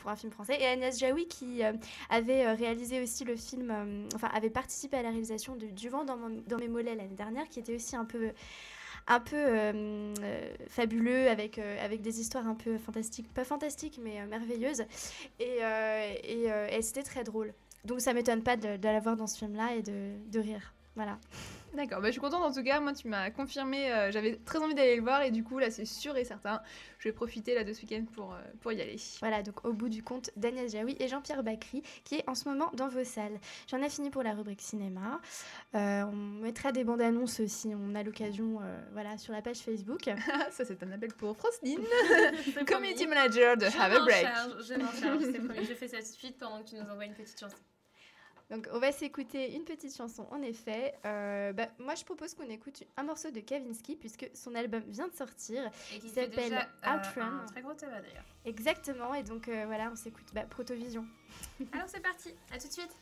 pour un film français. Et Agnès Jaoui qui avait réalisé aussi le film, avait participé à la réalisation de Du vent dans mes mollets l'année dernière, qui était aussi un peu fabuleux, avec des histoires un peu fantastiques, pas fantastiques, mais merveilleuses. Et c'était très drôle. Donc ça m'étonne pas de la voir dans ce film-là et de rire. Voilà. D'accord, je suis contente en tout cas, moi tu m'as confirmé, j'avais très envie d'aller le voir et du coup là c'est sûr et certain, je vais profiter là de ce week-end pour y aller. Voilà, donc Au bout du compte d'Agnès Jaoui et Jean-Pierre Bacry qui est en ce moment dans vos salles. J'en ai fini pour la rubrique cinéma. On mettra des bandes annonces si on a l'occasion sur la page Facebook. Ça c'est un appel pour Frosline, community manager de Have a Break. Je m'en charge, c'est promis, je fais ça tout de suite pendant que tu nous envoies une petite chanson. Donc on va s'écouter une petite chanson en effet. Moi je propose qu'on écoute un morceau de Kavinsky puisque son album vient de sortir. Et qui s'appelle Outrun. Un très gros tabac d'ailleurs. Exactement, et donc on s'écoute Protovision. Alors c'est parti, à tout de suite.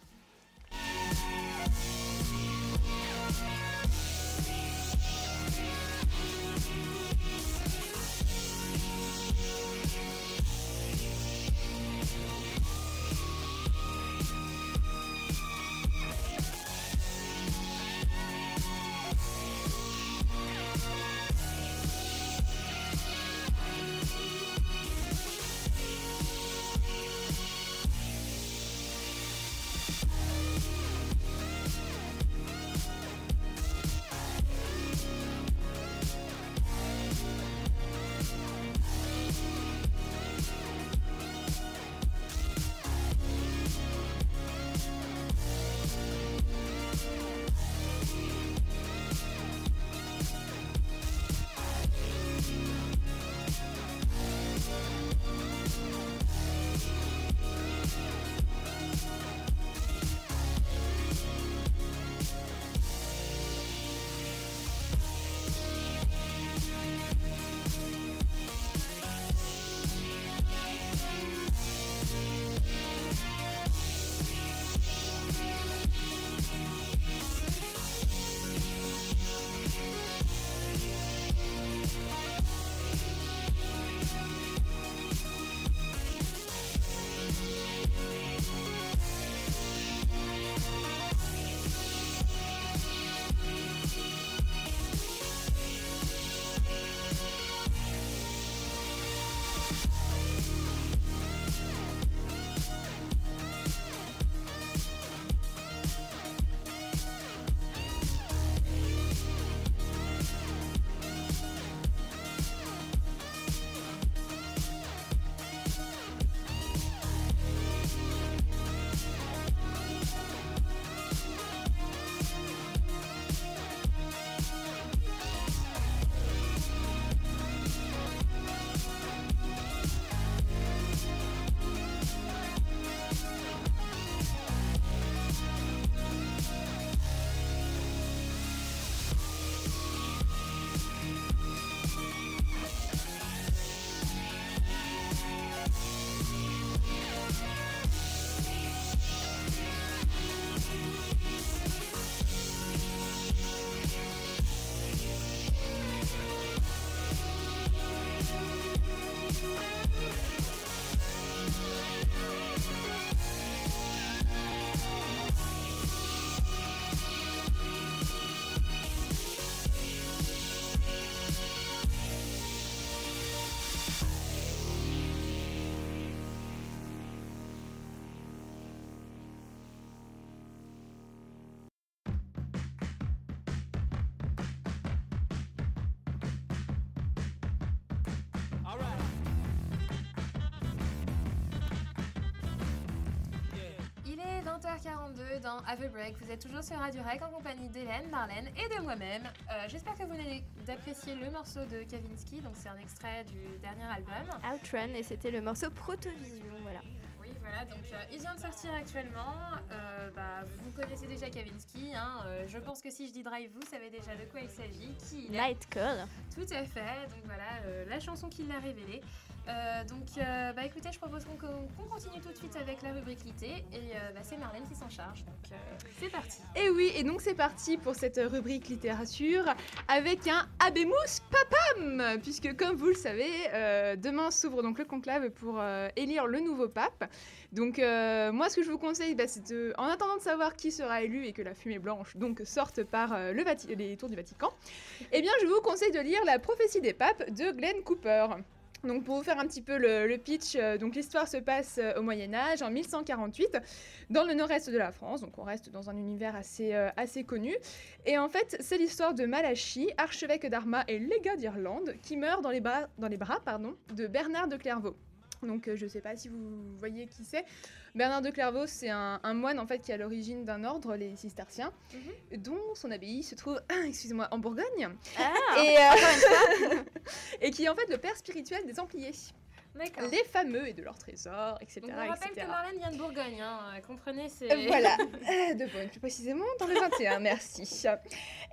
Il est 20h42 dans Have a Break. Vous êtes toujours sur Radio Rec en compagnie d'Hélène, Marlène et de moi-même. J'espère que vous venez d'apprécier le morceau de Kavinsky. Donc c'est un extrait du dernier album. Outrun, et c'était le morceau Protovision, voilà. Oui, voilà, donc il vient de sortir actuellement. Vous connaissez déjà Kavinsky. Je pense que si je dis Drive, vous savez déjà de quoi il s'agit, qui il est. Night Call. Tout à fait, donc voilà, la chanson qui l'a révélée. Écoutez, je propose qu'on continue tout de suite avec la rubrique Lité et c'est Marlène qui s'en charge, donc c'est parti. Et oui, et donc c'est parti pour cette rubrique littérature avec un Habemus Papam, puisque comme vous le savez, demain s'ouvre donc le conclave pour élire le nouveau pape. Donc moi ce que je vous conseille, c'est en attendant de savoir qui sera élu et que la fumée blanche donc sorte par les tours du Vatican, eh bien je vous conseille de lire La prophétie des papes de Glenn Cooper. Donc pour vous faire un petit peu le pitch, donc l'histoire se passe au Moyen-Âge, en 1148, dans le nord-est de la France, donc on reste dans un univers assez connu. Et en fait, c'est l'histoire de Malachie, archevêque d'Armagh et légat d'Irlande, qui meurt dans les bras de Bernard de Clairvaux. Donc je ne sais pas si vous voyez qui c'est. Bernard de Clairvaux, c'est un moine en fait qui est à l'origine d'un ordre, les cisterciens, dont son abbaye se trouve, en Bourgogne, et qui est en fait le père spirituel des Templiers. D'accord. Les fameux et de leurs trésors, etc. Donc on rappelle que Marlène vient de Bourgogne, comprenez, c'est... Voilà, de Bourgogne plus précisément, dans le 21, merci.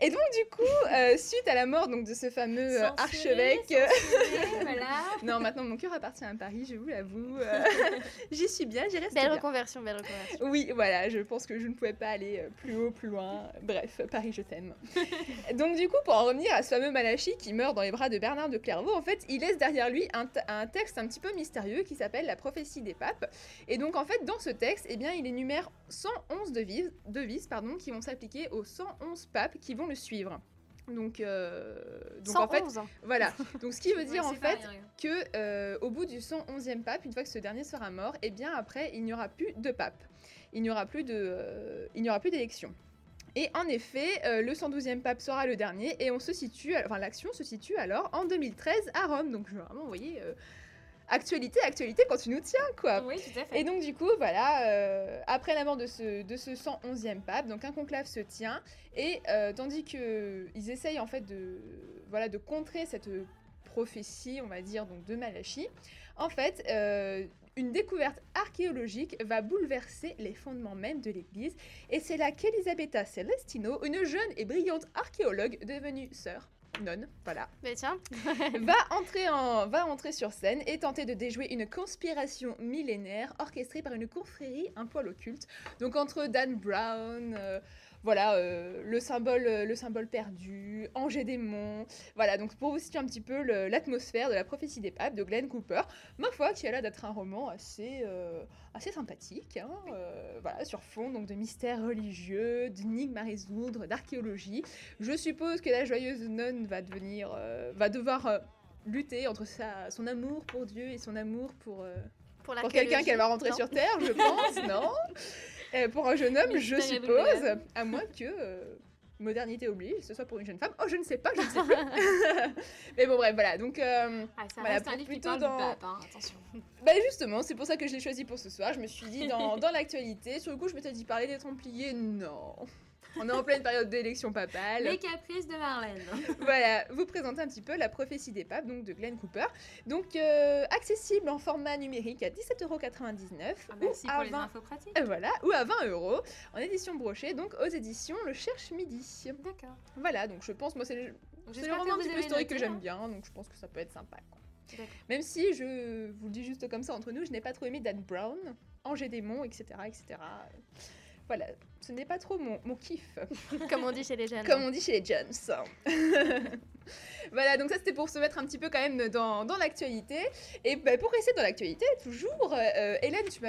Et donc du coup, suite à la mort donc, de ce fameux archevêque... voilà. Non, maintenant mon cœur appartient à Paris, je vous l'avoue. J'y suis bien, j'y reste belle bien. reconversion. Oui, voilà, je pense que je ne pouvais pas aller plus haut, plus loin. Bref, Paris, je t'aime. Donc du coup, pour en revenir à ce fameux Malachie qui meurt dans les bras de Bernard de Clairvaux, en fait, il laisse derrière lui un texte un petit peu mystérieux qui s'appelle La prophétie des papes. Et donc en fait, dans ce texte, il énumère 111 devises qui vont s'appliquer aux 111 papes qui vont le suivre. Donc 111. En fait, voilà. Donc ce qui veut dire en fait rien. que au bout du 111e pape, une fois que ce dernier sera mort, et bien après il n'y aura plus de pape. Il n'y aura plus d'élection. Et en effet, le 112e pape sera le dernier et l'action se situe alors en 2013 à Rome. Donc vraiment, vous voyez, actualité quand tu nous tiens, quoi. Oui, tout à fait. Et donc du coup, voilà, après la mort de ce 111e pape, donc un conclave se tient, et tandis qu'ils essayent en fait de contrer cette prophétie, on va dire, donc de Malachie, en fait, une découverte archéologique va bouleverser les fondements même de l'Église, et c'est là qu'Elisabetta Celestino, une jeune et brillante archéologue devenue sœur, nonne, voilà, Mais tiens, va entrer sur scène et tenter de déjouer une conspiration millénaire orchestrée par une confrérie un poil occulte. Donc entre Dan Brown, le symbole perdu, Angers Démon, voilà, donc pour vous situer un petit peu l'atmosphère de La prophétie des papes de Glenn Cooper, ma foi, qui a l'air d'être un roman assez sympathique, voilà, sur fond donc de mystères religieux, d'énigmes à résoudre, d'archéologie. Je suppose que la joyeuse nonne va devoir lutter entre son amour pour Dieu et son amour pour quelqu'un qu'elle va rentrer sur Terre, je pense, non pour un jeune homme, je suppose, à moins que modernité oblige, ce soit pour une jeune femme. Oh, je ne sais pas. Mais bon, bref, voilà. Donc, ça voilà, reste un livre qui parle du pape, attention. Justement, c'est pour ça que je l'ai choisi pour ce soir. Je me suis dit, dans l'actualité, sur le coup, je m'étais dit parler des Templiers, non. On est en pleine période d'élection papale. Les caprices de Marlène. Voilà, vous présentez un petit peu La prophétie des papes, donc de Glenn Cooper. Donc, accessible en format numérique à 17,99 €. Merci pour les infos pratiques. Voilà, ou à 20 € en édition brochée, donc aux éditions Le Cherche Midi. D'accord. Voilà, donc je pense, moi, c'est le roman un petit peu historique que j'aime bien, donc je pense que ça peut être sympa, quoi. Même si, je vous le dis juste comme ça entre nous, je n'ai pas trop aimé Dan Brown, Angers Démon, etc. Voilà, ce n'est pas trop mon kiff. comme on dit chez les jeunes. Comme on dit chez les jeunes. Voilà, donc ça c'était pour se mettre un petit peu quand même dans l'actualité. Et pour rester dans l'actualité, toujours, Hélène, tu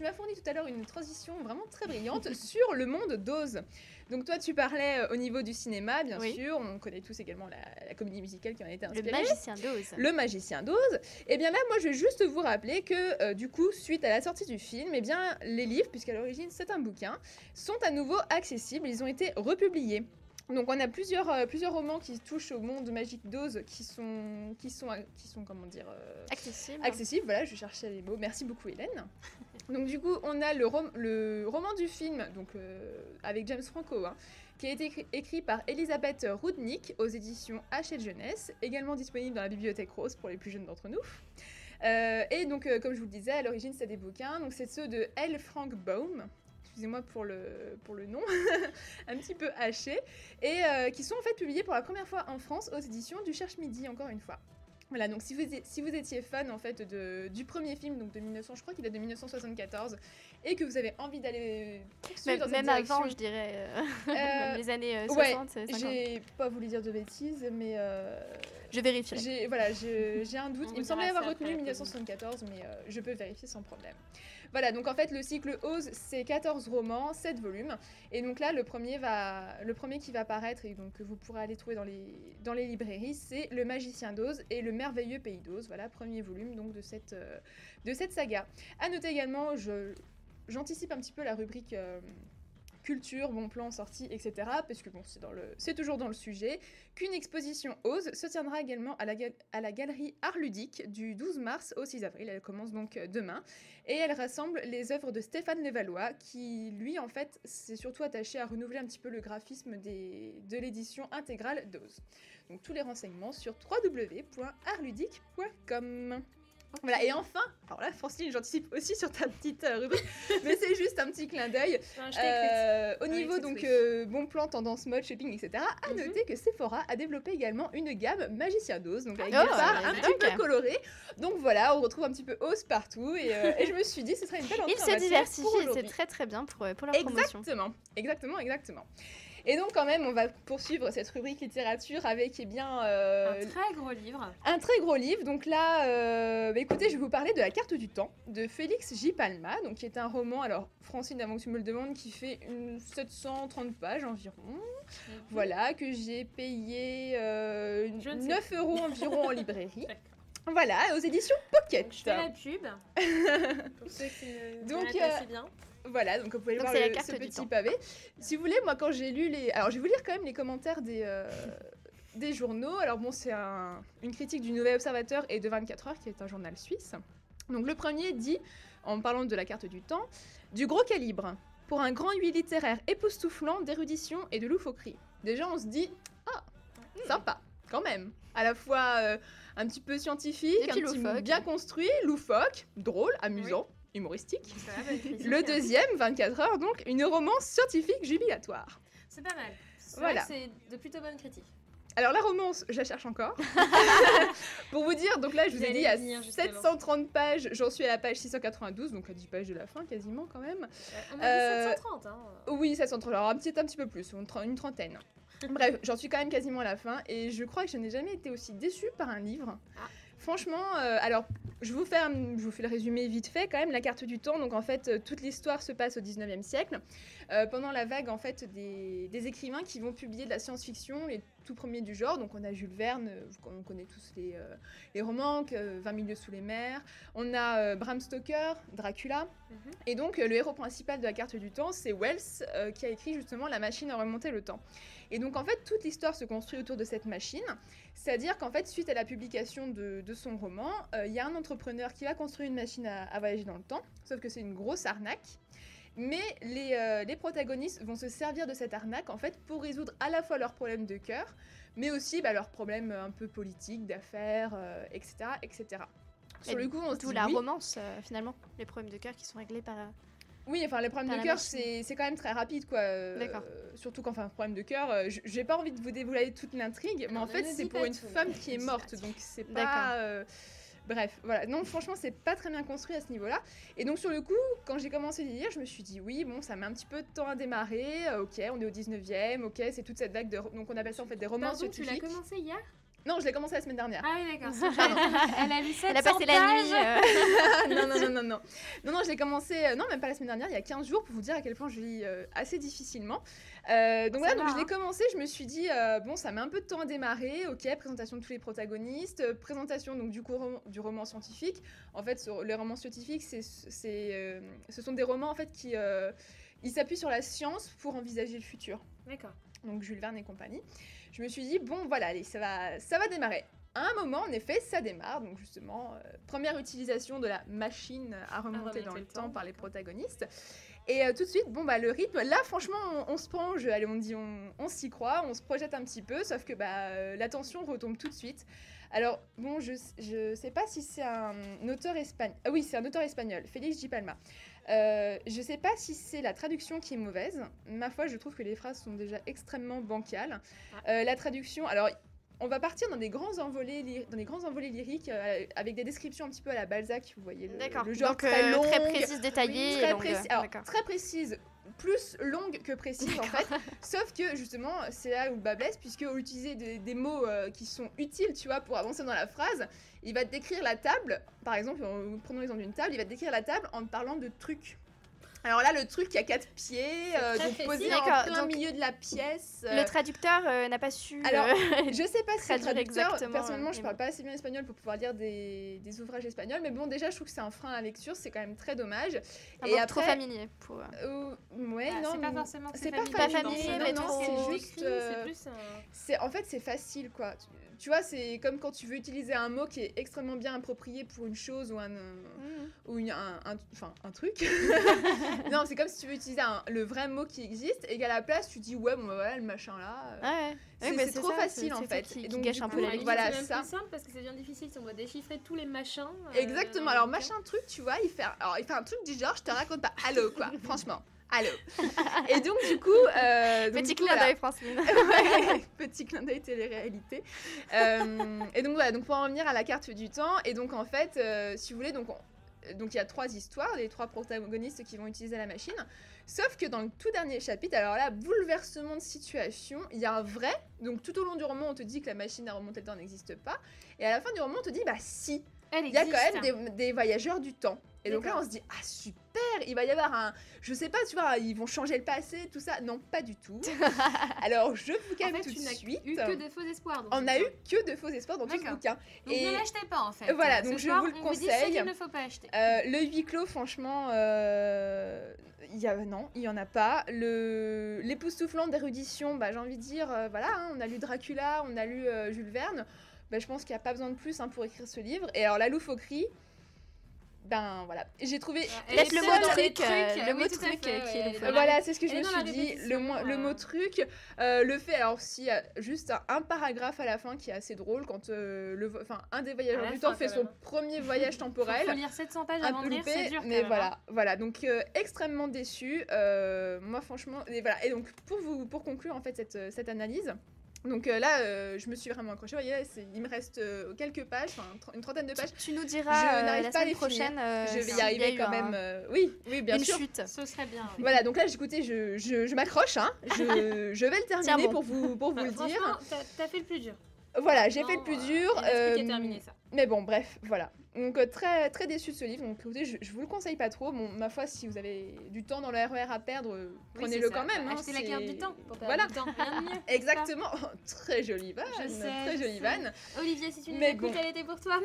m'as fourni tout à l'heure une transition vraiment très brillante sur le monde d'Oz. Donc toi, tu parlais au niveau du cinéma, bien sûr. On connaît tous également la comédie musicale qui en a été inspirée. Le magicien d'Oz. Le magicien d'Oz. Et bien là, moi, je vais juste vous rappeler que du coup, suite à la sortie du film, eh bien, les livres, puisqu'à l'origine c'est un bouquin, sont à nouveau accessibles. Ils ont été republiés. Donc on a plusieurs romans qui touchent au monde magique d'Oz qui sont comment dire accessibles. Voilà, je cherchais les mots. Merci beaucoup Hélène. Donc du coup on a le roman du film donc avec James Franco qui a été écrit par Elisabeth Rudnick aux éditions Hachette Jeunesse, également disponible dans la bibliothèque Rose pour les plus jeunes d'entre nous. Et donc comme je vous le disais, à l'origine c'est des bouquins, donc c'est ceux de L. Frank Baum. Excusez-moi pour le nom, un petit peu haché, et qui sont en fait publiés pour la première fois en France aux éditions du Cherche Midi, encore une fois. Voilà, donc si vous étiez fan en fait du premier film, donc de 1900, je crois qu'il est de 1974, et que vous avez envie d'aller poursuivre dans cette Même direction, avant, je dirais, même les années ouais, 60, 50. j'ai pas voulu dire de bêtises, mais Je vérifierai. j'ai un doute. On Il me vous semblait dira avoir ça retenu après, 1974, mais je peux vérifier sans problème. Voilà, donc en fait, le cycle Oz, c'est 14 romans, 7 volumes. Et donc là, le premier qui va paraître, et donc que vous pourrez aller trouver dans les librairies, c'est Le Magicien d'Oz et Le Merveilleux Pays d'Oz. Voilà, premier volume donc de cette saga. À noter également, j'anticipe un petit peu la rubrique culture, bon plan, sortie, etc. Parce que bon, c'est toujours dans le sujet, qu'une exposition Oz se tiendra également à la galerie Art Ludique du 12 mars au 6 avril. Elle commence donc demain. Et elle rassemble les œuvres de Stéphane Levallois, qui lui, en fait, s'est surtout attaché à renouveler un petit peu le graphisme de l'édition intégrale d'Oz. Donc tous les renseignements sur www.artludique.com. Voilà, et enfin, alors là, Francine, j'anticipe aussi sur ta petite rubrique, mais c'est juste un petit clin d'œil. Non, je t'écoute. Au niveau, Oui, donc, oui. bon plan, tendance mode, shopping, etc., à noter que Sephora a développé également une gamme Magicien d'Oz, donc avec des parts un petit peu colorées. Donc voilà, on retrouve un petit peu Oz partout, et je me suis dit, ce serait une belle entrée Ils en se matière diversifient pour et c'est aujourd'hui. très très bien pour leur promotion. Exactement. Et donc quand même, on va poursuivre cette rubrique littérature avec Un très gros livre. un très gros livre. Donc là, écoutez, je vais vous parler de La Carte du Temps de Félix J. Palma, donc qui est un roman, alors Francine, avant que tu me le demandes, qui fait 730 pages environ. Voilà, que j'ai payé 9 € environ en librairie. Voilà, aux éditions Pocket. Donc, je fais la pub. Pour ceux qui ne Donc, verraient pas si bien. Voilà, donc vous pouvez Donc voir c'est La ce Carte du petit Temps. pavé. Si vous voulez, moi quand j'ai lu les... Alors je vais vous lire quand même les commentaires des journaux. Alors bon, c'est une critique du Nouvel Observateur et de 24 heures, qui est un journal suisse. Donc le premier dit, en parlant de La Carte du Temps, du gros calibre, pour un grand huis littéraire époustouflant d'érudition et de loufoquerie. Déjà on se dit, sympa, quand même. À la fois un petit peu scientifique, Et puis un petit loufoque. bien construit, loufoque, drôle, amusant, humoristique. Ça va, bonne critique. Le deuxième, 24 heures, donc, une romance scientifique jubilatoire. C'est pas mal. C'est Voilà. vrai que c'est de plutôt bonnes critiques. Alors la romance, je la cherche encore. Pour vous dire, donc là je vous ai dit, il y a J'allais venir, justement. 730 pages, j'en suis à la page 692, donc à 10 pages de la fin quasiment quand même. On a dit 730, hein. Oui, 730, alors un petit peu plus, une trentaine. Bref, j'en suis quand même quasiment à la fin, et je crois que je n'ai jamais été aussi déçue par un livre. Ah. Franchement, alors, je vous fais le résumé vite fait quand même, La Carte du Temps. Donc en fait, toute l'histoire se passe au 19e siècle, pendant la vague en fait des écrivains qui vont publier de la science-fiction, les tout premiers du genre. Donc on a Jules Verne, on connaît tous les romans, 20 milieux sous les mers. On a Bram Stoker, Dracula. Mhm. Et donc le héros principal de La Carte du Temps, c'est Wells, qui a écrit justement La machine à remonter le temps. Et donc en fait, toute l'histoire se construit autour de cette machine. C'est-à-dire qu'en fait, suite à la publication de son roman, il y a un entrepreneur qui va construire une machine à voyager dans le temps, sauf que c'est une grosse arnaque. Mais les protagonistes vont se servir de cette arnaque en fait pour résoudre à la fois leurs problèmes de cœur, mais aussi leurs problèmes un peu politiques, d'affaires, etc., etc. Sur le coup, on se D'où dit la oui. romance, finalement. Les problèmes de cœur qui sont réglés par... Oui, enfin, les problèmes Par de la cœur, machine. c'est quand même très rapide, quoi. D'accord. Surtout quand, enfin, problème de cœur, j'ai pas envie de vous dévoiler toute l'intrigue, mais Alors, en fait, ne c'est dis pour pas une tout, femme ne qui est dis morte, pas tout. donc c'est D'accord. pas... Bref, voilà. Non, franchement, c'est pas très bien construit à ce niveau-là. Et donc, sur le coup, quand j'ai commencé à lire, je me suis dit, oui, bon, ça met un petit peu de temps à démarrer, ok, on est au 19e, ok, c'est toute cette vague de... Donc, on appelle ça, en fait, des romans Pardon, tu l'as scientifiques. commencé hier? Non, je l'ai commencé la semaine dernière. Ah oui, d'accord. Elle a lu 700 Elle a passé la pages. nuit. Non, je l'ai commencé, non, même pas la semaine dernière, il y a 15 jours, pour vous dire à quel point je lis assez difficilement. Donc Ça voilà, donc va, je l'ai hein. commencé, je me suis dit, bon, ça met un peu de temps à démarrer, ok, présentation de tous les protagonistes, présentation donc du roman scientifique. En fait, les romans scientifiques, ce sont des romans en fait qui ils s'appuient sur la science pour envisager le futur. D'accord. Donc Jules Verne et compagnie. Je me suis dit, bon, voilà, allez, ça va démarrer. À un moment, en effet, ça démarre. Donc justement, première utilisation de la machine à remonter dans le temps par les protagonistes. Et tout de suite, bon, le rythme, là, franchement, on se prend au jeu. Allez, on dit, on s'y croit, on se projette un petit peu, sauf que la tension retombe tout de suite. Alors, bon, je sais pas si c'est un auteur espagnol. Ah oui, c'est un auteur espagnol, Félix J. Palma. Je sais pas si c'est la traduction qui est mauvaise. Ma foi, je trouve que les phrases sont déjà extrêmement bancales. La traduction, alors, on va partir dans des grands envolées lyriques avec des descriptions un petit peu à la Balzac, vous voyez D'accord. le genre Donc, très long, très précise, détaillée. et longue. alors, D'accord. très précise, plus longue que précise en fait. Sauf que justement, c'est là où le bas blesse, puisque au utiliser des mots qui sont utiles, tu vois, pour avancer dans la phrase, il va te décrire la table. Par exemple, prenons l'exemple d'une table, il va te décrire la table en te parlant de trucs. Alors là, le truc qui a 4 pieds, C'est très donc posé précis. en D'accord, plein donc, milieu de la pièce. Le traducteur n'a pas su. Alors, je sais pas si le traduire traducteur, exactement, personnellement, je les parle mots. pas assez bien espagnol pour pouvoir lire des ouvrages espagnols, mais bon, déjà, je trouve que c'est un frein à la lecture, c'est quand même très dommage. un Et mot après, trop familier pour. ouais, Ah, non, c'est pas forcément que c'est c'est pas familier, non, mais non, trop- c'est juste, écrit, c'est plus en fait, c'est facile, quoi. Tu vois, c'est comme quand tu veux utiliser un mot qui est extrêmement bien approprié pour une chose ou un truc. Non, c'est comme si tu veux utiliser le vrai mot qui existe et qu'à la place, tu dis, ouais, bon, bah, voilà, le machin là. Ouais. C'est trop facile, en c'est ça fait. qui Et donc, gâche du un peu coup, la À la lecture. limite, voilà, c'est même ça. plus simple parce que ça devient difficile si on doit déchiffrer tous les machins. Exactement. dans Alors, le machin truc, tu vois, il fait un truc du genre, je te raconte pas. Allô, quoi. Franchement. Allô. Et donc, du coup. Petit clin d'œil, Francine. Ouais, petit clin d'œil télé-réalité. Et donc, voilà. Donc, pour en revenir à la carte du temps. Et donc, en fait, si vous voulez, donc il y a 3 histoires, les 3 protagonistes qui vont utiliser la machine. Sauf que dans le tout dernier chapitre, alors là, bouleversement de situation, il y a un vrai. Donc, tout au long du roman, on te dit que la machine à remonter le temps n'existe pas. Et à la fin du roman, on te dit, bah si. Elle Il y a existe. quand même des voyageurs du temps. Et donc là, D'accord. on se dit, ah super, il va y avoir je sais pas, tu vois, ils vont changer le passé, tout ça. Non, pas du tout. Alors, je vous En calme fait, tout tu de n'as suite. eu que des faux espoirs. dans On ce n'a eu bouquin. que de faux espoirs dans tout ce D'accord. bouquin. Donc Et ne l'achetez pas en fait. voilà, Ce donc je soir, vous le on vous dit ce conseille. qu'il ne faut pas acheter. Le huis clos, franchement, non, il y en a pas. L'époustouflante d'érudition, bah, j'ai envie de dire, voilà, hein, on a lu Dracula, on a lu Jules Verne. Bah, je pense qu'il n'y a pas besoin de plus hein, pour écrire ce livre. Et alors, la loufoquerie, ben voilà. J'ai trouvé. Peut-être le mot dans les truc, le mot oui, tout à truc fait, qui est ouais, le elle est Voilà, c'est ce que je elle me est dans la suis dit. répétition, Le mot truc, le fait, alors s'il y a juste un paragraphe à la fin qui est assez drôle, quand un des À voyageurs la du fin, temps fait quand son même. premier voyage temporel. Faut lire 700 pages Un avant peu de lire, c'est loupé, dur. quand mais même, hein. voilà. Donc extrêmement déçue. Moi, franchement, et voilà. Et donc pour conclure en fait cette analyse. Donc là, je me suis vraiment accrochée. Vous voyez, il me reste quelques pages, une trentaine de pages. Tu nous diras Je n'arrive la pas à semaine les prochaine. finir. Je vais s'il y y a arriver eu quand même. Oui, bien une sûr. chute. Ce serait bien. oui. Voilà, donc là, écoutez, je m'accroche. Hein. Je vais le terminer Tiens bon. pour vous le Franchement, dire. t'as fait le plus dur. Voilà, j'ai fait Non, le plus dur. Il reste plus qu'à terminer ça. Mais bon, bref, voilà. Donc très très déçue de ce livre. Donc écoutez, je vous le conseille pas trop. Bon, ma foi, si vous avez du temps dans le RER à perdre, Oui, prenez-le c'est quand ça. même. hein, Achetez la carte du temps pour perdre Voilà. du temps. Rien de mieux. Exactement. Oh, très jolie vanne. Je sais, Très je jolie sais. vanne. Olivier, si tu nous Mais écoutes, bon. elle était pour toi.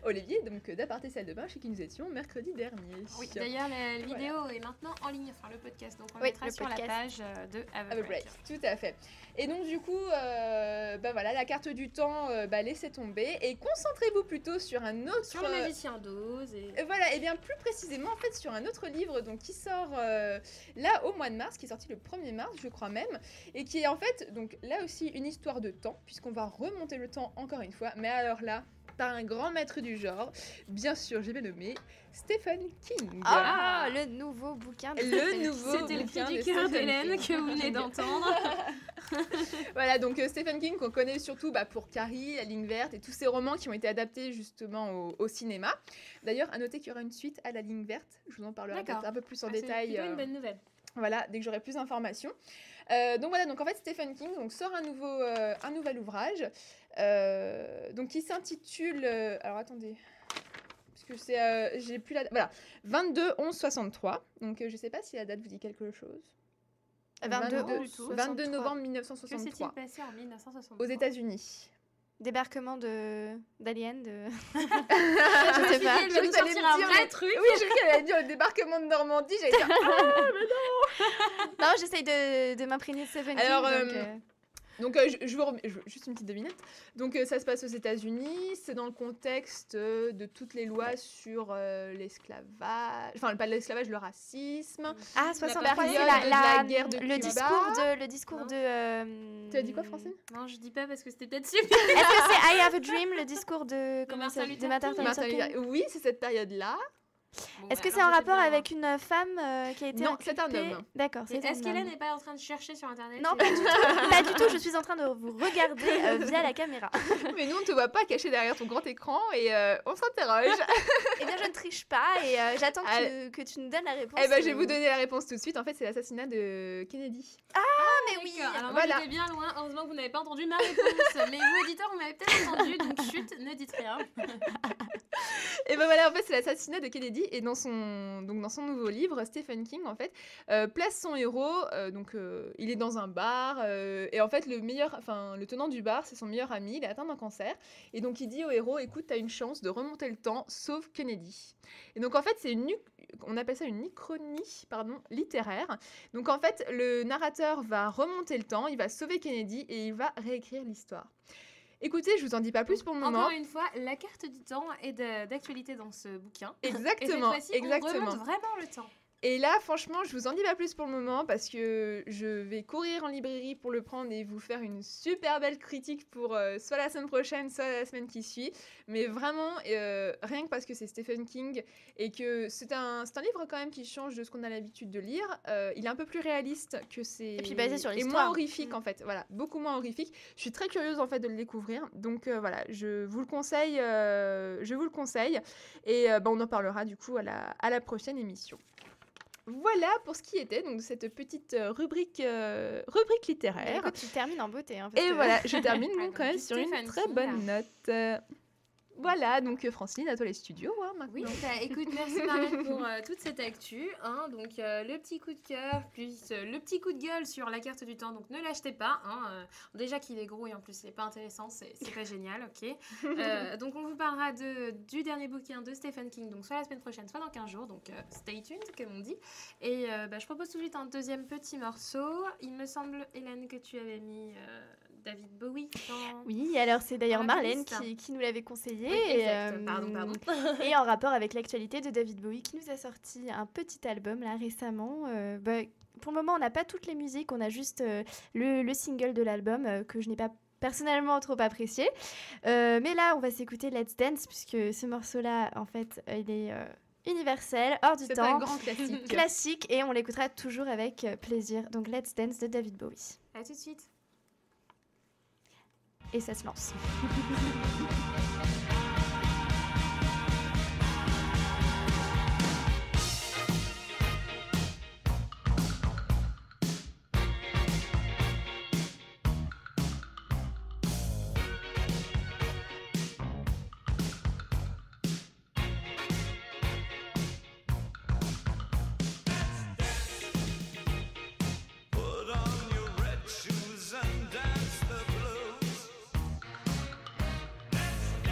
Olivier, donc d'aparté salle de bain chez qui nous étions mercredi dernier. Oui, d'ailleurs, la vidéo est maintenant en ligne, enfin le podcast. Donc on le Oui, mettra le sur podcast. la page de Have a Have a Break. break, tout à fait. Et donc du coup, bah voilà, la carte du temps, bah laissez tomber et concentrez-vous plutôt sur un autre. Sur le magicien d'Oz et... Voilà, et bien plus précisément en fait sur un autre livre donc qui sort là au mois de mars, qui est sorti le 1er mars je crois même, et qui est en fait donc là aussi une histoire de temps, puisqu'on va remonter le temps encore une fois, mais alors là par un grand maître du genre, bien sûr je vais nommer Stephen King. Ah, le nouveau bouquin de Le Stephen nouveau King. C'était le bouquin cri du de cœur Stephen d'Hélène King. que vous venez d'entendre. Voilà, donc Stephen King qu'on connaît surtout pour Carrie, La Ligne Verte et tous ces romans qui ont été adaptés justement au cinéma. D'ailleurs, à noter qu'il y aura une suite à La Ligne Verte, je vous en parlerai D'accord. peut-être un peu plus en Ah, c'est détail. plutôt une bonne nouvelle. Voilà, dès que j'aurai plus d'informations. Donc voilà, donc en fait Stephen King donc, sort un nouvel ouvrage donc qui s'intitule... alors attendez... Parce que c'est... j'ai plus la... Voilà, 22-11-63. Donc je sais pas si la date vous dit quelque chose. 22 novembre Que 1963. s'est-il passé en 1963 Aux États-Unis. Débarquement d'Alien, de... Je Je sais pas. Elle va nous J'allais sortir me un dire, vrai truc. Oui, j'ai cru qu'elle allait dire le débarquement de Normandie. J'allais dire... Non, j'essaye de m'imprégner de Stephen King. Alors, donc, Donc, juste une petite devinette. Donc, ça se passe aux États-Unis. C'est dans le contexte de toutes les lois sur l'esclavage. Enfin, pas l'esclavage, le racisme. Ah, 63, période c'est de la guerre de le Cuba. discours Non. de... Tu as dit quoi, Francine? Non, je dis pas parce que c'était peut-être super. Est-ce que c'est I Have a Dream, le discours de... Martin Luther Martin King. Luther King. Oui, c'est cette période-là. Bon, Est-ce que alors c'est en je sais rapport bien, avec une femme qui a été Non, c'est un inculpée homme. D'accord, Et c'est un est-ce qu'Hélène homme. n'est pas en train de chercher sur internet Non, pas du tout. Pas du tout. Je suis en train de vous regarder via la caméra. Mais nous, on ne te voit pas caché derrière ton grand écran et on s'interroge. Eh bien, je ne triche pas et j'attends Ah. que tu nous donnes la réponse. Eh ben, je vais vous donner la réponse tout de suite. En fait, c'est l'assassinat de Kennedy. Mais oui. D'accord. Alors moi Voilà. j'étais bien loin, heureusement que vous n'avez pas entendu ma réponse. Mais vous auditeurs, vous m'avez peut-être entendu, donc chut, ne dites rien. Et ben voilà, en fait, c'est l'assassinat de Kennedy. Et dans son nouveau livre, Stephen King, en fait, place son héros. Il est dans un bar. Et en fait, le tenant du bar, c'est son meilleur ami. Il est atteint d'un cancer. Et donc, il dit au héros, écoute, t'as une chance de remonter le temps, sauve Kennedy. Et donc, en fait, on appelle ça une uchronie, littéraire. Donc, en fait, le narrateur va remonter le temps, il va sauver Kennedy et il va réécrire l'histoire. Écoutez, je vous en dis pas plus pour le moment. Encore une fois, la carte du temps est d'actualité dans ce bouquin. Exactement, Et cette fois-ci, on remonte vraiment le temps. Et là, franchement, je vous en dis pas plus pour le moment parce que je vais courir en librairie pour le prendre et vous faire une super belle critique pour soit la semaine prochaine, soit la semaine qui suit. Mais vraiment, rien que parce que c'est Stephen King et que c'est un livre quand même qui change de ce qu'on a l'habitude de lire. Il est un peu plus réaliste que c'est... Et puis basé sur Et l'histoire. moins horrifique en fait. Voilà, beaucoup moins horrifique. Je suis très curieuse en fait de le découvrir. Donc voilà, je vous le conseille. Et on en parlera du coup à la prochaine émission. Voilà pour ce qui était donc de cette petite rubrique littéraire. Écoute, tu termines en beauté. Hein, parce Et que- voilà, je termine Ouais, donc quand donc même du sur une Stephen très King. bonne note. Voilà, donc Francine, à toi les studios maintenant. Oui, écoute, merci Marlène pour toute cette actu. Hein, donc le petit coup de cœur, plus le petit coup de gueule sur la carte du temps. Donc ne l'achetez pas. Hein, déjà qu'il est gros et en plus il n'est pas intéressant, c'est pas génial, ok. Donc on vous parlera du dernier bouquin de Stephen King, donc soit la semaine prochaine, soit dans 15 jours. Donc stay tuned, comme on dit. Et je propose tout de suite un deuxième petit morceau. Il me semble, Hélène, que tu avais mis David Bowie dans... Oui, alors c'est d'ailleurs Dans la Marlène playlist. qui nous l'avait conseillé. Oui, et, exact. Pardon. Et en rapport avec l'actualité de David Bowie qui nous a sorti un petit album là récemment. Pour le moment, on n'a pas toutes les musiques, on a juste le single de l'album que je n'ai pas personnellement trop apprécié. Mais là, on va s'écouter Let's Dance puisque ce morceau-là, en fait, il est universel, hors du C'est temps. un grand classique. Classique et on l'écoutera toujours avec plaisir. Donc Let's Dance de David Bowie. À tout de suite. Et ça se lance. Put on your red shoes and dance the blues. Let's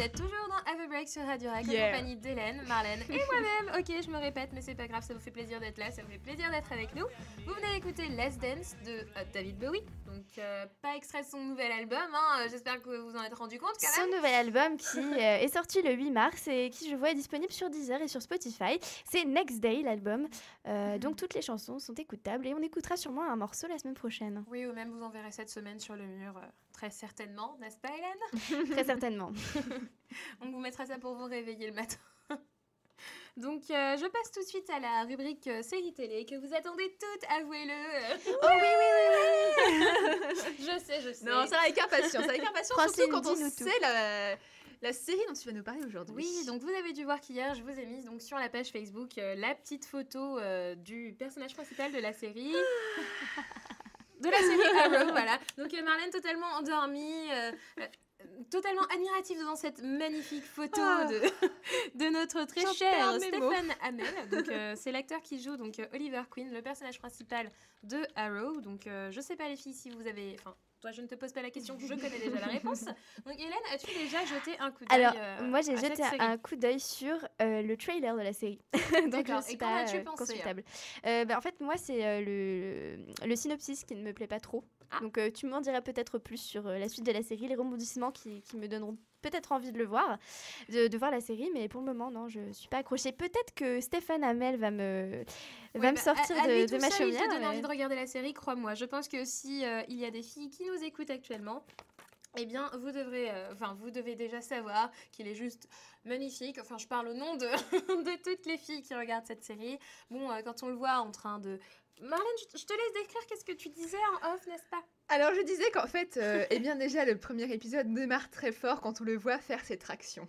êtes toujours dans Have a Break sur Radio Rack, en Yeah. compagnie d'Hélène, Marlène et moi-même. Ok, je me répète, mais c'est pas grave, ça vous fait plaisir d'être là, ça vous fait plaisir d'être avec nous. Vous venez d'écouter Let's Dance de David Bowie, donc pas extrait de son nouvel album, hein, j'espère que vous en êtes rendu compte quand Son même. nouvel album qui est sorti le 8 mars et qui, je vois, est disponible sur Deezer et sur Spotify. C'est Next Day, l'album. Donc toutes les chansons sont écoutables et on écoutera sûrement un morceau la semaine prochaine. Oui, ou même vous en verrez cette semaine sur le mur, très certainement, n'est-ce pas Hélène? Très certainement. On vous mettra ça pour vous réveiller le matin. Donc, je passe tout de suite à la rubrique série télé que vous attendez toutes, avouez-le. Oh oui. Je sais. Non, c'est avec impatience, Francine, surtout quand on dis-nous tout. sait la série dont tu vas nous parler aujourd'hui. Oui, donc vous avez dû voir qu'hier, je vous ai mis donc, sur la page Facebook la petite photo du personnage principal de la série. De la série Arrow, voilà. Donc Marlène totalement endormie, totalement admirative devant cette magnifique photo de notre très J'en cher perds mes mots. Stéphane Hamel. Donc c'est l'acteur qui joue donc Oliver Queen, le personnage principal de Arrow. Donc je sais pas les filles si vous avez, enfin toi je ne te pose pas la question, je connais déjà la réponse. Donc Hélène, as-tu déjà jeté un coup d'œil Alors, moi j'ai à cette jeté série un coup d'œil sur le trailer de la série. Donc D'accord. je suis Et qu'en pas as-tu pensé, consultable. En fait, moi c'est le synopsis qui ne me plaît pas trop. Ah. Donc tu m'en diras peut-être plus sur la suite de la série, les rebondissements qui me donneront peut-être envie de le voir, de voir la série, mais pour le moment non, je suis pas accrochée. Peut-être que Stéphane Hamel va me sortir à lui de tout ma seul, il chaumière. te donne mais- envie de regarder la série, crois-moi. Je pense que si il y a des filles qui nous écoutent actuellement, eh bien, vous devez déjà savoir qu'il est juste magnifique. Enfin, je parle au nom de, de toutes les filles qui regardent cette série. Bon, quand on le voit en train de... Marlène, je te laisse décrire qu'est-ce que tu disais en off, n'est-ce pas? Alors je disais qu'en fait, eh bien déjà le premier épisode démarre très fort quand on le voit faire ses tractions.